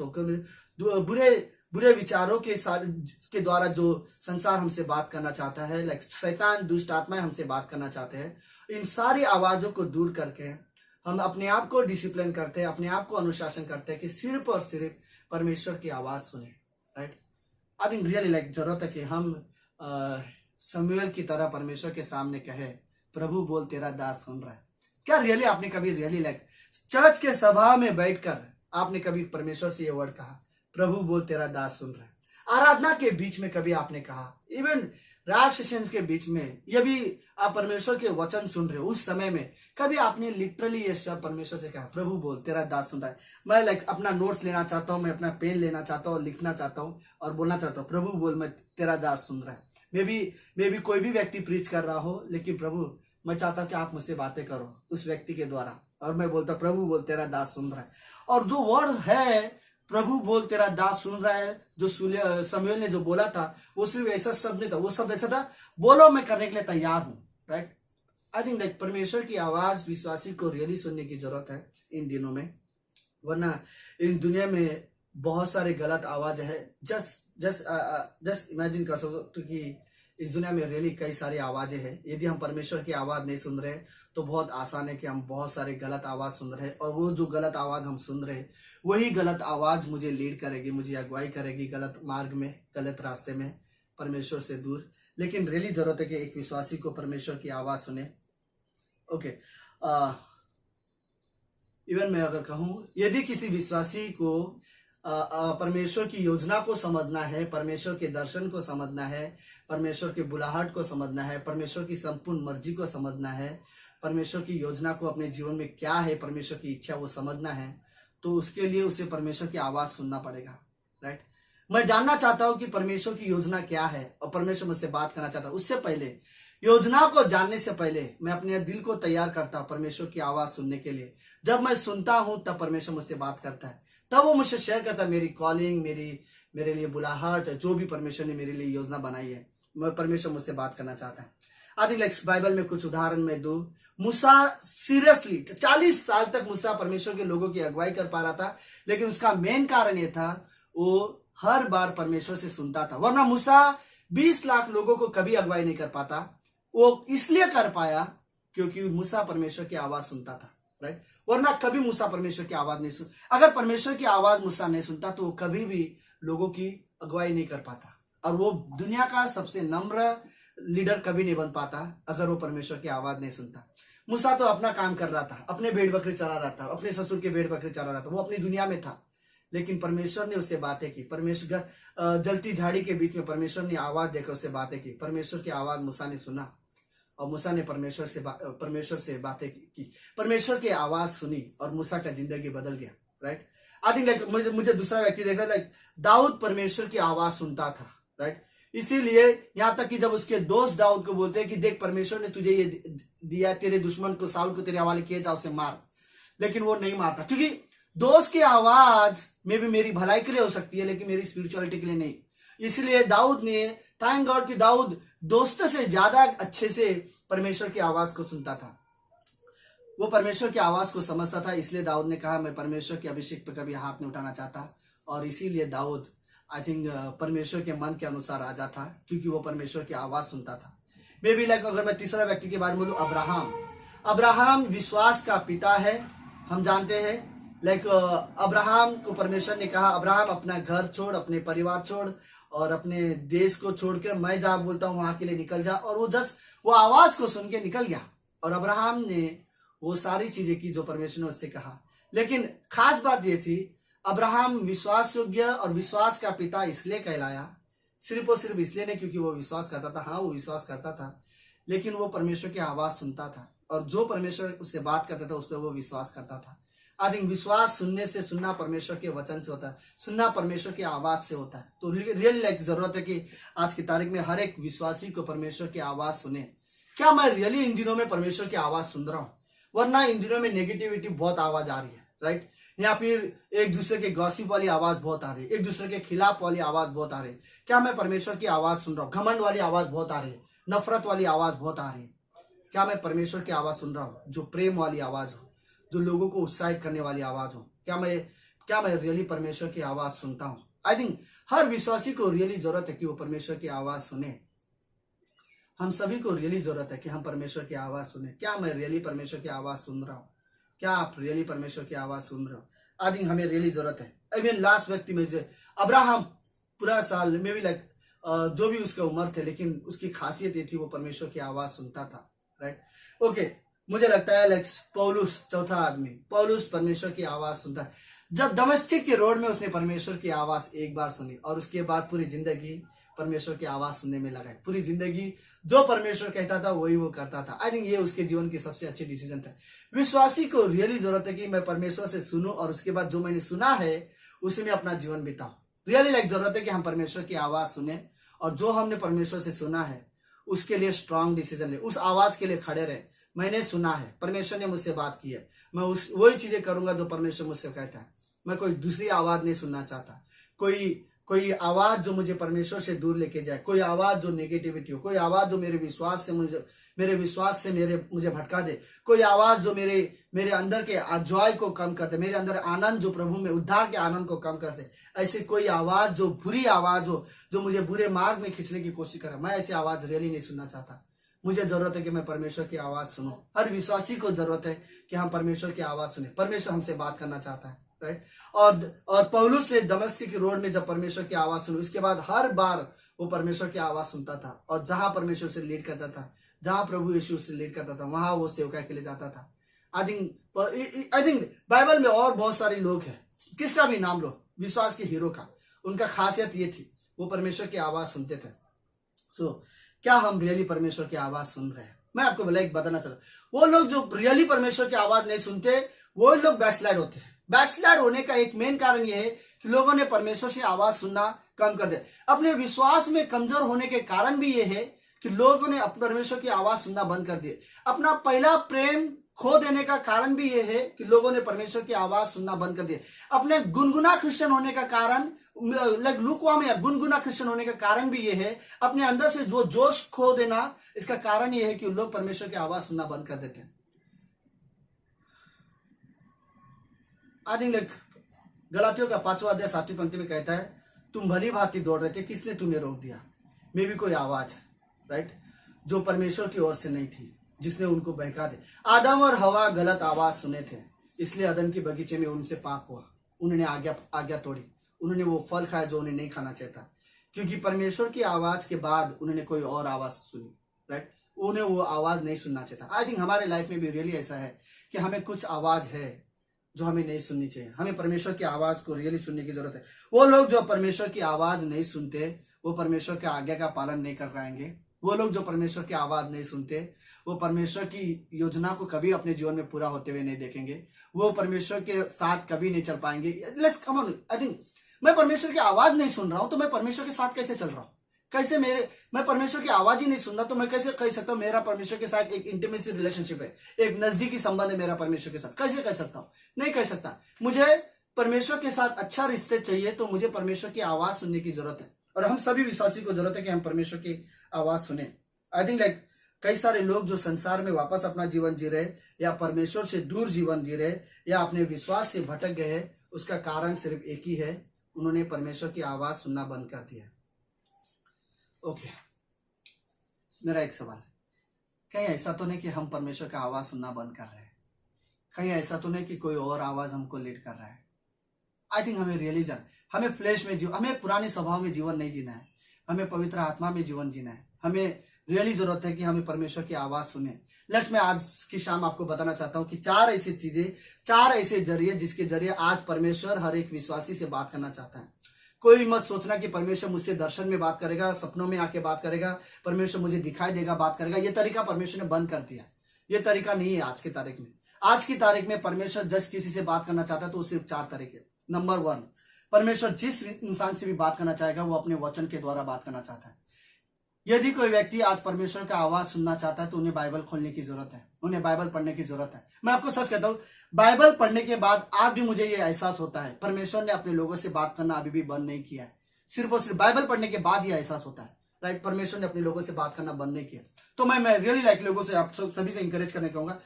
बुरे विचारों के द्वारा जो संसार हमसे बात करना चाहता है, शैतान, दुष्ट आत्माएं हमसे बात करना चाहते हैं। इन सारी आवाजों को दूर करके हम अपने आप को डिसिप्लिन करते हैं, अपने आप को अनुशासन करते हैं कि सिर्फ और सिर्फ परमेश्वर की आवाज सुने। Right? I think really like जरूरत है कि हम शमूएल की तरह परमेश्वर के सामने कहे, प्रभु बोल तेरा दास सुन रहा है। क्या रियली आपने कभी रियली लाइक चर्च के सभा में बैठकर आपने कभी परमेश्वर से ये वर्ड कहा, प्रभु बोल तेरा दास सुन रहा है? आराधना के बीच में कभी आपने कहा, इवन रैप सेशंस के बीच में, ये भी आप परमेश्वर के वचन सुन रहे हो उस समय में कभी आपने लिटरली ये शब्द परमेश्वर से कहा, प्रभु बोल तेरा दास सुन रहा है? मैं लाइक अपना नोट्स लेना चाहता हूँ, मैं अपना पेन लेना चाहता हूँ, लिखना चाहता हूँ और बोलना चाहता हूँ, प्रभु बोल मैं तेरा दास सुन रहा है। मे बी कोई भी व्यक्ति प्रीच कर रहा हो, लेकिन प्रभु मैं चाहता हूँ कि आप मुझसे बातें करो उस व्यक्ति के द्वारा, और मैं बोलता प्रभु बोल तेरा दास सुन रहा है। और जो वर्ड है प्रभु बोल तेरा दास सुन रहा है, जो शमूएल ने जो बोला था, वो सिर्फ ऐसा शब्द नहीं था, वो शब्द ऐसा था, बोलो मैं करने के लिए तैयार हूं, राइट? आई थिंक लाइक परमेश्वर की आवाज विश्वासी को रियली सुनने की जरूरत है इन दिनों में, वरना इस दुनिया में बहुत सारे गलत आवाज है। जस्ट इमेजिन कर सकते हो कि इस दुनिया में रियली कई सारी आवाजें हैं। यदि हम परमेश्वर की आवाज नहीं सुन रहे तो बहुत आसान है कि हम बहुत सारे गलत आवाज सुन रहे हैं, और वो जो गलत आवाज हम सुन रहे हैं वही गलत आवाज मुझे लीड करेगी, मुझे अगुवाई करेगी गलत मार्ग में, गलत रास्ते में, परमेश्वर से दूर। लेकिन रियली जरूरत है कि एक विश्वासी को परमेश्वर की आवाज सुने। ओके, इवन मैं अगर कहूं, यदि किसी विश्वासी को परमेश्वर की योजना को समझना है, परमेश्वर के दर्शन को समझना है, परमेश्वर के बुलाहट को समझना है, परमेश्वर की संपूर्ण मर्जी को समझना है, परमेश्वर की योजना को अपने जीवन में क्या है, परमेश्वर की इच्छा वो समझना है, तो उसके लिए उसे परमेश्वर की आवाज सुनना पड़ेगा, राइट? मैं जानना चाहता हूं कि परमेश्वर की योजना क्या है और परमेश्वर मुझसे बात करना चाहता हूं। उससे पहले, योजना को जानने से पहले मैं अपने दिल को तैयार करता हूं परमेश्वर की आवाज सुनने के लिए। जब मैं सुनता हूं तब परमेश्वर मुझसे बात करता है, तब वो मुझसे शेयर करता है मेरी कॉलिंग, मेरे लिए बुलाहट, जो भी परमेश्वर ने मेरे लिए योजना बनाई है, मैं परमेश्वर मुझसे बात करना चाहता है। आई थिंक लाइक बाइबल में कुछ उदाहरण में दूं, मूसा सीरियसली 40 साल तक मूसा परमेश्वर के लोगों की अगुवाई कर पा रहा था, लेकिन उसका मेन कारण ये था वो हर बार परमेश्वर से सुनता था। वरना मूसा 20 लाख लोगों को कभी अगुवाई नहीं कर पाता। वो इसलिए कर पाया क्योंकि मूसा परमेश्वर की आवाज सुनता था, राइट? वरना कभी मूसा परमेश्वर की आवाज नहीं सुन, अगर परमेश्वर की आवाज मूसा नहीं सुनता तो वो कभी भी लोगों की अगुवाई नहीं कर पाता, और वो दुनिया का सबसे नम्र लीडर कभी नहीं बन पाता अगर वो परमेश्वर की आवाज नहीं सुनता। मूसा तो अपना काम कर रहा था, अपने भेड़ बकरी चरा रहा था, अपने ससुर के भेड़ बकरी चरा रहा था, वो अपनी दुनिया में था, लेकिन परमेश्वर ने उससे बातें की। परमेश्वर जलती झाड़ी के बीच में परमेश्वर ने आवाज देकर उससे बातें की। परमेश्वर की आवाज मूसा ने सुना और मूसा ने परमेश्वर से बातें की, परमेश्वर की आवाज सुनी और मूसा का जिंदगी बदल गया, राइट? आई थिंक लाइक मुझे दूसरा व्यक्ति देखा, लाइक दाऊद परमेश्वर की आवाज सुनता था, राइट? इसीलिए यहां तक कि जब उसके दोस्त दाऊद को बोलते हैं कि देख परमेश्वर ने तुझे ये दिया, तेरे दुश्मन को साउल को तेरे हवाले किए, जा उसे मार, लेकिन वो नहीं मारता, क्योंकि दोस्त की आवाज में भी मेरी भलाई के लिए हो सकती है लेकिन मेरी स्पिरिचुअलिटी के लिए नहीं। इसलिए दाऊद ने, थैंक गॉड कि दाऊद दोस्तों से ज्यादा अच्छे से परमेश्वर की आवाज को सुनता था, वो परमेश्वर की आवाज को समझता था। इसलिए दाऊद ने कहा मैं परमेश्वर के अभिषेक पर कभी हाथ नहीं उठाना चाहता, और इसीलिए दाऊद आई थिंक परमेश्वर के मन के अनुसार राजा था, क्योंकि वो परमेश्वर की आवाज सुनता था। मे बी लाइक अगर मैं तीसरा व्यक्ति के बारे में बोलूं, अब्राहम विश्वास का पिता है। हम जानते हैं लाइक अब्राहम को परमेश्वर ने कहा, अब्राहम अपना घर छोड़, अपने परिवार छोड़ और अपने देश को छोड़कर मैं जहां बोलता हूं वहां के लिए निकल जा, और वो आवाज को सुन के निकल गया, और अब्राहम ने वो सारी चीजें की जो परमेश्वर ने उससे कहा। लेकिन खास बात ये थी, अब्राहम विश्वास योग्य और विश्वास का पिता इसलिए कहलाया, सिर्फ और सिर्फ इसलिए नहीं क्योंकि वो विश्वास करता था। हाँ, वो विश्वास करता था, लेकिन वो परमेश्वर की आवाज सुनता था, और जो परमेश्वर उससे बात करता था उस पर वो विश्वास करता था। आई थिंक विश्वास सुनने से, सुनना परमेश्वर के वचन से होता है, सुनना परमेश्वर की आवाज से होता है। तो रियली लाइक जरूरत है कि आज की तारीख में हर एक विश्वासी को परमेश्वर की आवाज सुने। क्या मैं रियली इन दिनों में परमेश्वर की आवाज सुन रहा हूँ? वरना इन दिनों में नेगेटिविटी बहुत आवाज आ रही है, राइट? या फिर एक दूसरे के गॉसिप वाली आवाज बहुत आ रही है, एक दूसरे के खिलाफ वाली आवाज बहुत आ रही है। क्या मैं परमेश्वर की आवाज सुन रहा हूँ? घमंड वाली आवाज बहुत आ रही है, नफरत वाली आवाज बहुत आ रही है। क्या मैं परमेश्वर की आवाज सुन रहा हूँ, जो प्रेम वाली आवाज हो, जो लोगों को उत्साहित करने वाली आवाज हो? क्या मैं रियली परमेश्वर की आवाज सुनता हूँ? आई थिंक हर विश्वासी को रियली जरूरत है कि वो परमेश्वर की आवाज सुने। हम सभी को रियली जरूरत है कि हम परमेश्वर की आवाज सुने। क्या मैं रियली परमेश्वर की आवाज सुन रहा हूँ? क्या आप रियली परमेश्वर की आवाज सुन रहे हो? आई थिंक हमें रियली जरूरत है। आई मीन लास्ट व्यक्ति में अब्राहम पूरा साल मे बी लाइक जो भी उसका उम्र थे, लेकिन उसकी खासियत ये थी वो परमेश्वर की आवाज सुनता था, राइट। ओके, मुझे लगता है लाइक पौलुस, चौथा आदमी पौलुस परमेश्वर की आवाज सुनता है। जब दमिश्क के रोड में उसने परमेश्वर की आवाज एक बार सुनी और उसके बाद पूरी जिंदगी परमेश्वर की आवाज सुनने में लगाई। पूरी जिंदगी जो परमेश्वर कहता था वही वो करता था। आई थिंक ये उसके जीवन की सबसे अच्छी डिसीजन था। विश्वासी को रियली जरूरत है कि मैं परमेश्वर से सुनूं और उसके बाद जो मैंने सुना है उसी में अपना जीवन बिताऊं। रियली लाइक जरूरत है कि हम परमेश्वर की आवाज सुने और जो हमने परमेश्वर से सुना है उसके लिए स्ट्रांग डिसीजन ले, उस आवाज के लिए खड़े रहे। मैंने सुना है, परमेश्वर ने मुझसे बात की है, मैं वही चीजें करूंगा जो परमेश्वर मुझसे कहता है। मैं कोई दूसरी आवाज नहीं सुनना चाहता, कोई आवाज जो मुझे परमेश्वर से दूर लेके जाए, कोई आवाज जो नेगेटिविटी हो, कोई आवाज जो मेरे विश्वास से मुझे भटका दे, कोई आवाज जो मेरे अंदर के जॉय को कम कर दे, मेरे अंदर आनंद जो प्रभु में उद्धार के आनंद को कम कर दे। ऐसी कोई आवाज जो बुरी आवाज हो, जो मुझे बुरे मार्ग में खींचने की कोशिश करे, मैं ऐसी आवाज रियली नहीं सुनना चाहता। मुझे जरूरत है कि मैं परमेश्वर की आवाज सुनूं। हर विश्वासी को जरूरत है कि हम परमेश्वर की आवाज सुने। परमेश्वर हमसे बात करना चाहता है, राइट। और पौलुस ने दमिश्क की रोड में जब परमेश्वर की आवाज सुनी, उसके बाद हर बार वो परमेश्वर की आवाज सुनता था और जहां परमेश्वर से लीड करता था, जहां प्रभु यीशु से लीड करता था, वहां वो सेवकाई के लिए जाता था। आई थिंक बाइबल में और बहुत सारे लोग हैं, किसका भी नाम लो, विश्वास के हीरो का, उनका खासियत ये थी वो परमेश्वर की आवाज सुनते थे। सो क्या हम रियली परमेश्वर की आवाज सुन रहे हैं? मैं आपको बताना चाहता हूं, वो लोग जो रियली परमेश्वर की आवाज नहीं सुनते वो लोग बैकस्लाइड होते हैं। बैकस्लाइड होने का एक मेन कारण यह है कि लोगों ने परमेश्वर से आवाज सुनना कम कर दिया। अपने विश्वास में कमजोर होने के कारण भी यह है कि लोगों ने परमेश्वर की आवाज सुनना बंद कर दिए। अपना पहला प्रेम खो देने का कारण भी यह है कि लोगों ने परमेश्वर की आवाज सुनना बंद कर दिए। अपने गुनगुना क्रिश्चियन होने का कारण, लुकवाम या गुनगुना क्रिश्चियन होने का कारण भी यह है, अपने अंदर से जो जोश खो देना, इसका कारण यह है कि लोग परमेश्वर की आवाज सुनना बंद कर देते हैं। आई थिंक गलातियों का 5वां अध्याय 7वीं पंक्ति में कहता है, तुम भली भांति दौड़ रहे थे, किसने तुम्हें रोक दिया? मे भी कोई आवाज, राइट, जो परमेश्वर की ओर से नहीं थी, जिसने उनको बहका दे। आदम और हवा गलत आवाज सुने थे, इसलिए अदन के बगीचे में उनसे पाप हुआ। उन्होंने आज्ञा तोड़ी, उन्होंने वो फल खाया जो उन्हें नहीं खाना चाहिए था, क्योंकि परमेश्वर की आवाज के बाद उन्होंने कोई और आवाज सुनी, राइट। उन्हें वो आवाज नहीं सुनना चाहिए था। आई थिंक हमारे लाइफ में भी रियली ऐसा है कि हमें कुछ आवाज है जो हमें नहीं सुननी चाहिए। हमें परमेश्वर की आवाज को रियली सुनने की जरूरत है। वो लोग जो परमेश्वर की आवाज नहीं सुनते वो परमेश्वर के आज्ञा का पालन नहीं कर पाएंगे। वो लोग जो परमेश्वर की आवाज नहीं सुनते वो परमेश्वर की योजना को कभी अपने जीवन में पूरा होते हुए नहीं देखेंगे। वो परमेश्वर के साथ कभी नहीं चल पाएंगे। Let's come on, I think मैं परमेश्वर की आवाज नहीं सुन रहा हूं तो मैं परमेश्वर के साथ कैसे चल रहा हूं? कैसे मैं परमेश्वर की आवाज ही नहीं सुनता तो मैं कैसे कह सकता हूं मेरा परमेश्वर के साथ एक इंटीमेसी रिलेशनशिप है, एक नजदीकी संबंध है मेरा परमेश्वर के साथ? कैसे कह सकता हूं? नहीं कह सकता। मुझे परमेश्वर के साथ अच्छा रिश्ते चाहिए तो मुझे परमेश्वर की आवाज सुनने की जरूरत है। और हम सभी विश्वासी को जरूरत है कि हम परमेश्वर की आवाज सुने। आई थिंक कई सारे लोग जो संसार में वापस अपना जीवन जी रहे या परमेश्वर से दूर जीवन जी रहे या अपने विश्वास से भटक गए हैं, उसका कारण सिर्फ एक ही है, उन्होंने परमेश्वर की आवाज सुनना बंद कर दिया। ओके, मेरा एक सवाल, कहीं ऐसा तो नहीं कि हम परमेश्वर का आवाज सुनना बंद कर रहे हैं? कहीं ऐसा तो नहीं कि कोई और आवाज हमको लीड कर रहा है? आई थिंक हमें रियलिजन, हमें फ्लैश में हमें पुराने स्वभाव में जीवन नहीं जीना है, हमें पवित्र आत्मा में जीवन जीना है। हमें रियली जरूरत है कि हमें परमेश्वर की आवाज सुने। मैं आज की शाम आपको बताना चाहता हूं कि 4 ऐसी चीजें, 4 ऐसे जरिए जिसके जरिए आज परमेश्वर हर एक विश्वासी से बात करना चाहता है। कोई मत सोचना कि परमेश्वर मुझसे दर्शन में बात करेगा, सपनों में आके बात करेगा, परमेश्वर मुझे दिखाई देगा, बात करेगा। ये तरीका परमेश्वर ने बंद कर दिया। ये तरीका नहीं है आज की तारीख में। आज की तारीख में परमेश्वर जब किसी से बात करना चाहता है तो सिर्फ 4 तरीके। नंबर 1, परमेश्वर जिस इंसान से भी बात करना चाहेगा वो अपने वचन के द्वारा बात करना चाहता है। यदि कोई व्यक्ति आज परमेश्वर का आवाज सुनना चाहता है तो उन्हें बाइबल खोलने की जरूरत है, उन्हें बाइबल पढ़ने की जरूरत है। मैं आपको सच कहता हूं, बाइबल पढ़ने के बाद आज भी मुझे ये एहसास होता है परमेश्वर ने अपने लोगों से बात करना अभी भी बंद नहीं किया है। सिर्फ और सिर्फ बाइबल पढ़ने के बाद ही एहसास होता है, राइट। परमेश्वर ने अपने लोगों से बात करना बंद नहीं किया। तो मैं रियली लोगों से, आप सभी से इंकरेज करने कहूंगा,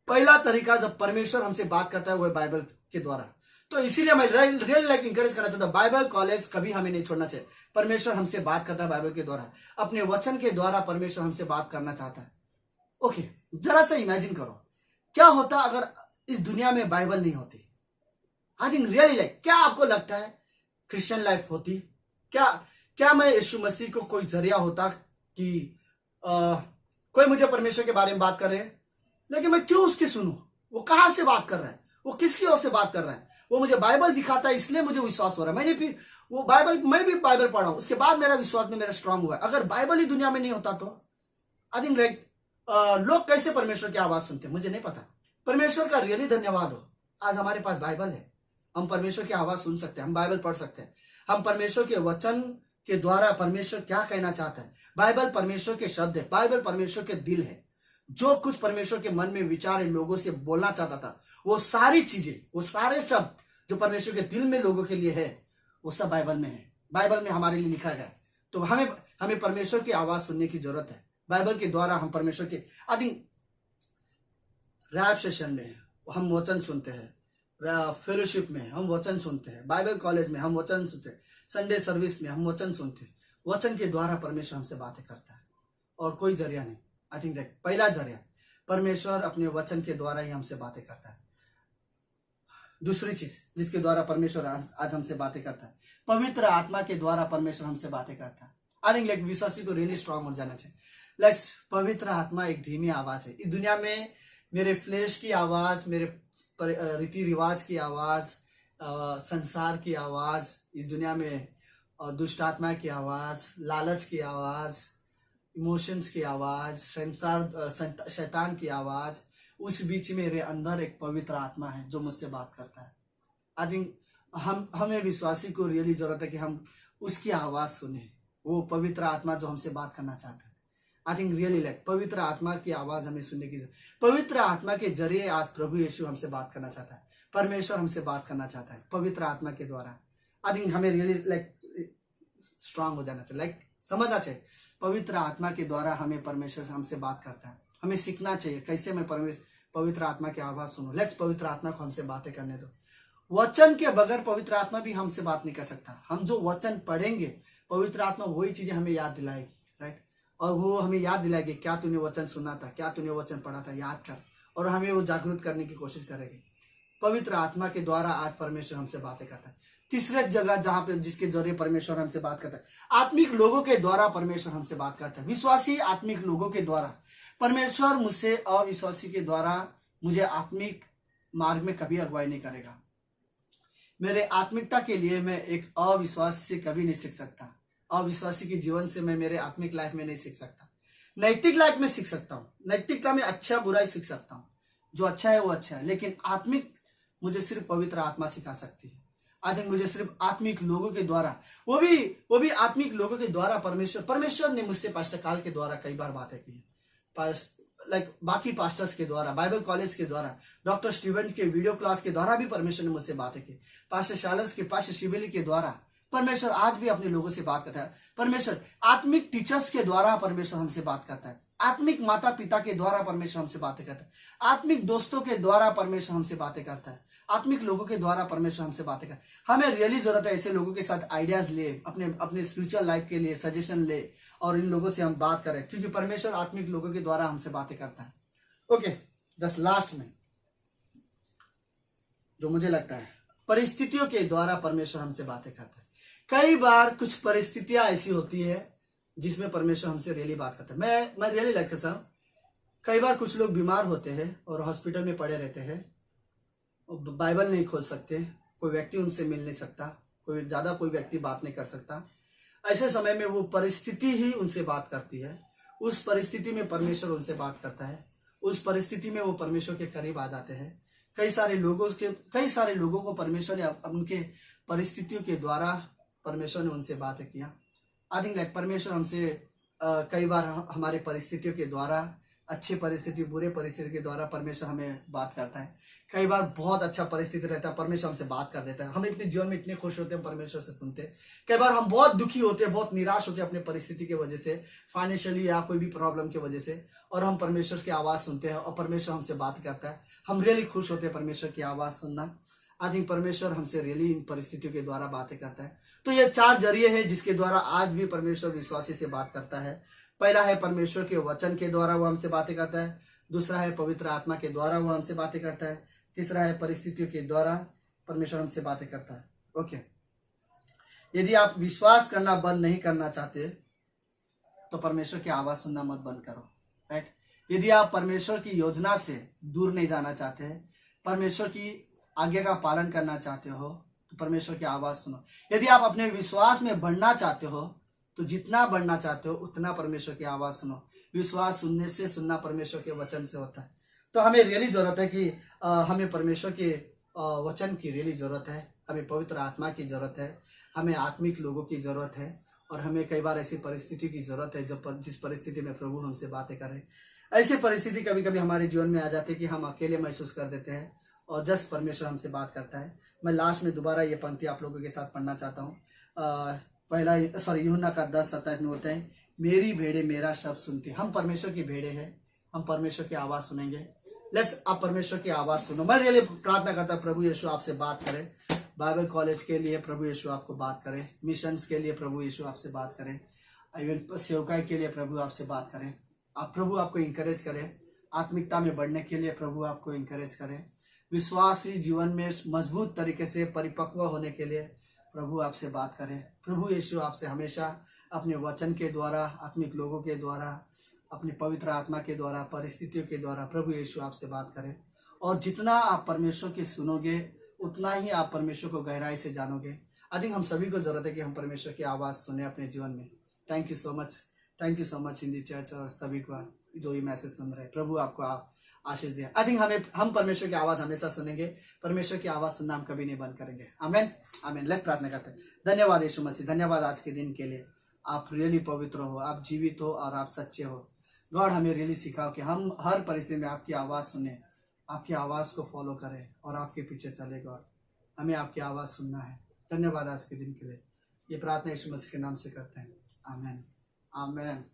पहला तरीका जब परमेश्वर हमसे बात करता है वो है बाइबल के द्वारा। तो इसीलिए मैं रियल इंकरेज करना चाहता हूं, बाइबल कॉलेज कभी हमें नहीं छोड़ना चाहिए। परमेश्वर हमसे बात करता है बाइबल के द्वारा, अपने वचन के द्वारा परमेश्वर हमसे बात करना चाहता है। ओके, जरा सा इमेजिन करो क्या होता अगर इस दुनिया में बाइबल नहीं होती। आई थिंक रियली क्या आपको लगता है क्रिश्चियन लाइफ होती, क्या मैं यीशु मसीह को कोई जरिया होता कि कोई मुझे परमेश्वर के बारे में बात कर रहे हैं, लेकिन मैं क्यों उसकी सुनूं? वो कहां से बात कर रहा है, वो किसकी ओर से बात कर रहा है? वो मुझे बाइबल दिखाता है, इसलिए मुझे विश्वास हो रहा है। मैंने फिर वो बाइबल, मैं भी बाइबल पढ़ा हूं, उसके बाद मेरा विश्वास में मेरा स्ट्रांग हुआ है। अगर बाइबल ही दुनिया में नहीं होता तो आई थिंक लाइक लोग कैसे परमेश्वर की आवाज सुनते, मुझे नहीं पता। परमेश्वर का रियली धन्यवाद हो, आज हमारे पास बाइबल है, हम परमेश्वर की आवाज सुन सकते हैं, हम बाइबल पढ़ सकते हैं, हम परमेश्वर के वचन के द्वारा परमेश्वर क्या कहना चाहता है। बाइबल परमेश्वर के शब्द है, बाइबल परमेश्वर के दिल है। जो कुछ परमेश्वर के मन में विचार है, लोगों से बोलना चाहता था, वो सारी चीजें, वो सारे शब्द जो परमेश्वर के दिल में लोगों के लिए है, वो सब बाइबल में है, बाइबल में हमारे लिए लिखा गया है। तो हमें परमेश्वर की आवाज सुनने की जरूरत है। बाइबल के द्वारा हम परमेश्वर के आई थिंक रैप सेशन में हम वचन सुनते हैं, फेलोशिप में हम वचन सुनते हैं, बाइबल कॉलेज में हम वचन सुनते हैं, संडे सर्विस में हम वचन सुनते हैं। वचन के द्वारा परमेश्वर हमसे बातें करता है और कोई जरिया नहीं। आई थिंक दैट पहला जरिया परमेश्वर अपने वचन के द्वारा ही हमसे बातें करता है। दूसरी चीज जिसके द्वारा परमेश्वर आज हमसे बातें करता है, पवित्र आत्मा के द्वारा परमेश्वर हमसे बातें करता है। आई थिंक लाइक विश्वासी को रियली स्ट्रांग हो जाना चाहिए। लाइक पवित्र आत्मा एक धीमी आवाज है। इस दुनिया में मेरे फ्लेश की आवाज, मेरे रीति रिवाज की आवाज, संसार की आवाज, इस दुनिया में दुष्ट आत्मा की आवाज, लालच की आवाज, इमोशंस की आवाज, शैतान की आवाज, उस बीच मेरे अंदर एक पवित्र आत्मा है जो मुझसे बात करता है। आई थिंक हमें विश्वासी को रियली जरूरत है कि हम उसकी आवाज सुने, वो पवित्र आत्मा जो हमसे बात करना चाहता है। आई थिंक रियली लाइक पवित्र आत्मा की आवाज हमें सुनने की जरूरत। पवित्र आत्मा के जरिए आज प्रभु यीशु हमसे बात करना चाहता है, परमेश्वर हमसे बात करना चाहता है पवित्र आत्मा के द्वारा। आई थिंक हमें रियली लाइक स्ट्रांग हो जाना चाहिए, लाइक समझना चाहिए पवित्र आत्मा के द्वारा हमें परमेश्वर से हमसे बात करता है। हमें सीखना चाहिए कैसे मैं पवित्र आत्मा की आवाज सुनूं। लेट्स पवित्र आत्मा को हमसे बातें करने दो। वचन के बगैर पवित्र आत्मा भी हमसे बात नहीं कर सकता। हम जो वचन पढ़ेंगे, पवित्र आत्मा वही चीजें हमें याद दिलाएगी, राइट? और वो हमें याद दिलाएगी क्या तूने वचन सुना था, क्या तूने वचन पढ़ा था, याद कर, और हमें वो जागरूक करने की कोशिश करेगी। पवित्र आत्मा के द्वारा आज परमेश्वर हमसे बातें करता है। तीसरे जगह जहां पे जिसके जरिए परमेश्वर हमसे बात करता है, आत्मिक लोगों के द्वारा परमेश्वर हमसे बात करता है। विश्वासी आत्मिक लोगों के द्वारा परमेश्वर मुझसे अविश्वासी के द्वारा मुझे आत्मिक मार्ग में कभी अगुवाई नहीं करेगा। मेरे आत्मिकता के लिए मैं एक अविश्वास से कभी नहीं सीख सकता। अविश्वासी के जीवन से मैं मेरे आत्मिक लाइफ में नहीं सीख सकता। नैतिक लाइफ में सीख सकता हूँ, नैतिकता में अच्छा बुराई सीख सकता हूँ, जो अच्छा है वो अच्छा है, लेकिन आत्मिक मुझे सिर्फ पवित्र आत्मा सिखा सकती है। आई थिंक मुझे सिर्फ आत्मिक लोगों के द्वारा, वो भी आत्मिक लोगों के द्वारा परमेश्वर ने मुझसे पास्टर काल के द्वारा कई बार बातें की, लाइक बाकी पास्टर्स के द्वारा, बाइबल कॉलेज के द्वारा, डॉक्टर स्टीवन के वीडियो क्लास के द्वारा भी परमेश्वर ने मुझसे बातें की, पास्टर शालस के, पास्टर शिवेली के द्वारा परमेश्वर आज भी अपने लोगों से बात करता है। परमेश्वर आत्मिक टीचर्स के द्वारा परमेश्वर हमसे बात करता है, आत्मिक माता पिता के द्वारा परमेश्वर हमसे बातें करता है, आत्मिक दोस्तों के द्वारा परमेश्वर हमसे बातें करता है, आत्मिक लोगों के द्वारा परमेश्वर हमसे बातें करता है। हमें रियली जरूरत है ऐसे लोगों के साथ आइडियाज ले, अपने स्पिरिचुअल लाइफ के लिए सजेशन ले, और इन लोगों से हम बात करें, क्योंकि परमेश्वर आत्मिक लोगों के द्वारा हमसे बातें करता है। ओके, जस्ट लास्ट में जो मुझे लगता है, परिस्थितियों के द्वारा परमेश्वर हमसे बातें करता है। कई बार कुछ परिस्थितियां ऐसी होती है जिसमें परमेश्वर हमसे रियली बात करता है। मैं रियली लगता हूं, कई बार कुछ लोग बीमार होते हैं और हॉस्पिटल में पड़े रहते हैं, बाइबल नहीं खोल सकते, कोई व्यक्ति उनसे मिल नहीं सकता, कोई व्यक्ति बात नहीं कर सकता। ऐसे समय में वो परिस्थिति ही उनसे बात करती है। उस परिस्थिति में परमेश्वर उनसे बात करता है, उस परिस्थिति में वो परमेश्वर के करीब आ जाते हैं। कई सारे लोगों को परमेश्वर ने उनके परिस्थितियों के द्वारा परमेश्वर ने उनसे बातें किया। आई थिंक लाइक परमेश्वर हमसे कई बार हमारे परिस्थितियों के द्वारा, अच्छी परिस्थिति बुरे परिस्थिति के द्वारा परमेश्वर हमें बात करता है। कई बार बहुत अच्छा परिस्थिति रहता है, परमेश्वर हमसे बात कर देता है। हम अपने जीवन में इतने खुश होते हैं परमेश्वर से सुनते हैं। कई बार हम बहुत दुखी होते हैं, बहुत निराश होते हैं अपने परिस्थिति की वजह से, फाइनेंशियली या कोई भी प्रॉब्लम की वजह से, और हम परमेश्वर की आवाज सुनते हैं और परमेश्वर हमसे बात करता है। हम रियली खुश होते हैं परमेश्वर की आवाज सुनना। आई थिंक परमेश्वर हमसे रियली इन परिस्थितियों के द्वारा बातें करता है। तो ये 4 जरिए हैं जिसके द्वारा आज भी परमेश्वर विश्वासी से बात करता है। पहला है परमेश्वर के वचन के द्वारा वो हमसे बातें करता है, दूसरा है पवित्र आत्मा के द्वारा वो हमसे बातें करता है, तीसरा है परिस्थितियों के द्वारा परमेश्वर हमसे बातें करता है। ओके, यदि आप विश्वास करना बंद नहीं करना चाहते तो परमेश्वर की आवाज सुनना मत बंद करो, राइट। यदि आप परमेश्वर की योजना से दूर नहीं जाना चाहते, परमेश्वर की आज्ञा का पालन करना चाहते हो, तो परमेश्वर की आवाज सुनो। यदि आप अपने विश्वास में बढ़ना चाहते हो, तो जितना बढ़ना चाहते हो उतना परमेश्वर की आवाज सुनो। विश्वास सुनने से, सुनना परमेश्वर के वचन से होता है। तो हमें रियली जरूरत है कि हमें परमेश्वर के वचन की रियली जरूरत है, हमें पवित्र आत्मा की जरूरत है, हमें आत्मिक लोगों की जरूरत है, और हमें कई बार ऐसी परिस्थिति की जरूरत है जिस परिस्थिति में प्रभु हमसे बातें करें। ऐसी परिस्थिति कभी कभी हमारे जीवन में आ जाती है कि हम अकेले महसूस कर देते हैं और जस्ट परमेश्वर हमसे बात करता है। मैं लास्ट में दोबारा ये पंक्ति आप लोगों के साथ पढ़ना चाहता हूँ। पहला यूहन्ना का 10:27 में होता है, मेरी भेड़ें मेरा शब्द सुनती। हम परमेश्वर की भेड़ें हैं, हम परमेश्वर की आवाज सुनेंगे। लेट्स आप परमेश्वर की आवाज सुनो। मैं रियली प्रार्थना करता हूँ प्रभु यीशु आपसे बात करे। बाइबल कॉलेज के लिए प्रभु यीशु आपको बात करे, मिशंस के लिए प्रभु यीशु आपसे बात करे, इवन सेवकाई के लिए प्रभु आपसे बात करें। आप प्रभु आपको इंकरेज करें, आत्मिकता में बढ़ने के लिए प्रभु आपको इंकरेज करें, विश्वासी जीवन में मजबूत तरीके से परिपक्व होने के लिए प्रभु आपसे बात करें। प्रभु यीशु आपसे हमेशा अपने वचन के द्वारा, आत्मिक लोगों के द्वारा, अपनी पवित्र आत्मा के द्वारा, परिस्थितियों के द्वारा प्रभु यीशु आपसे बात करें। और जितना आप परमेश्वर की सुनोगे उतना ही आप परमेश्वर को गहराई से जानोगे। आई थिंक हम सभी को जरूरत है कि हम परमेश्वर की आवाज़ सुने अपने जीवन में। Thank you so much Hindi church और सभी को जो ये मैसेज सुन रहे हैं। प्रभु आपको आशीष दे। आई थिंक हम परमेश्वर की आवाज़ हमेशा सुनेंगे, परमेश्वर की आवाज़ सुनना हम कभी नहीं बंद करेंगे। आमेन आमेन। लेट्स प्रार्थना करते हैं। धन्यवाद यीशु मसीह, धन्यवाद आज के दिन के लिए। आप रियली पवित्र हो, आप जीवित हो और आप सच्चे हो। गॉड हमें रियली सिखाओ कि हम हर परिस्थिति में आपकी आवाज़ सुने, आपकी आवाज़ को फॉलो करें और आपके पीछे चले। गॉड हमें आपकी आवाज़ सुनना है। धन्यवाद आज के दिन के लिए। ये प्रार्थना यीशु मसीह के नाम से करते हैं। आमेन आमेन।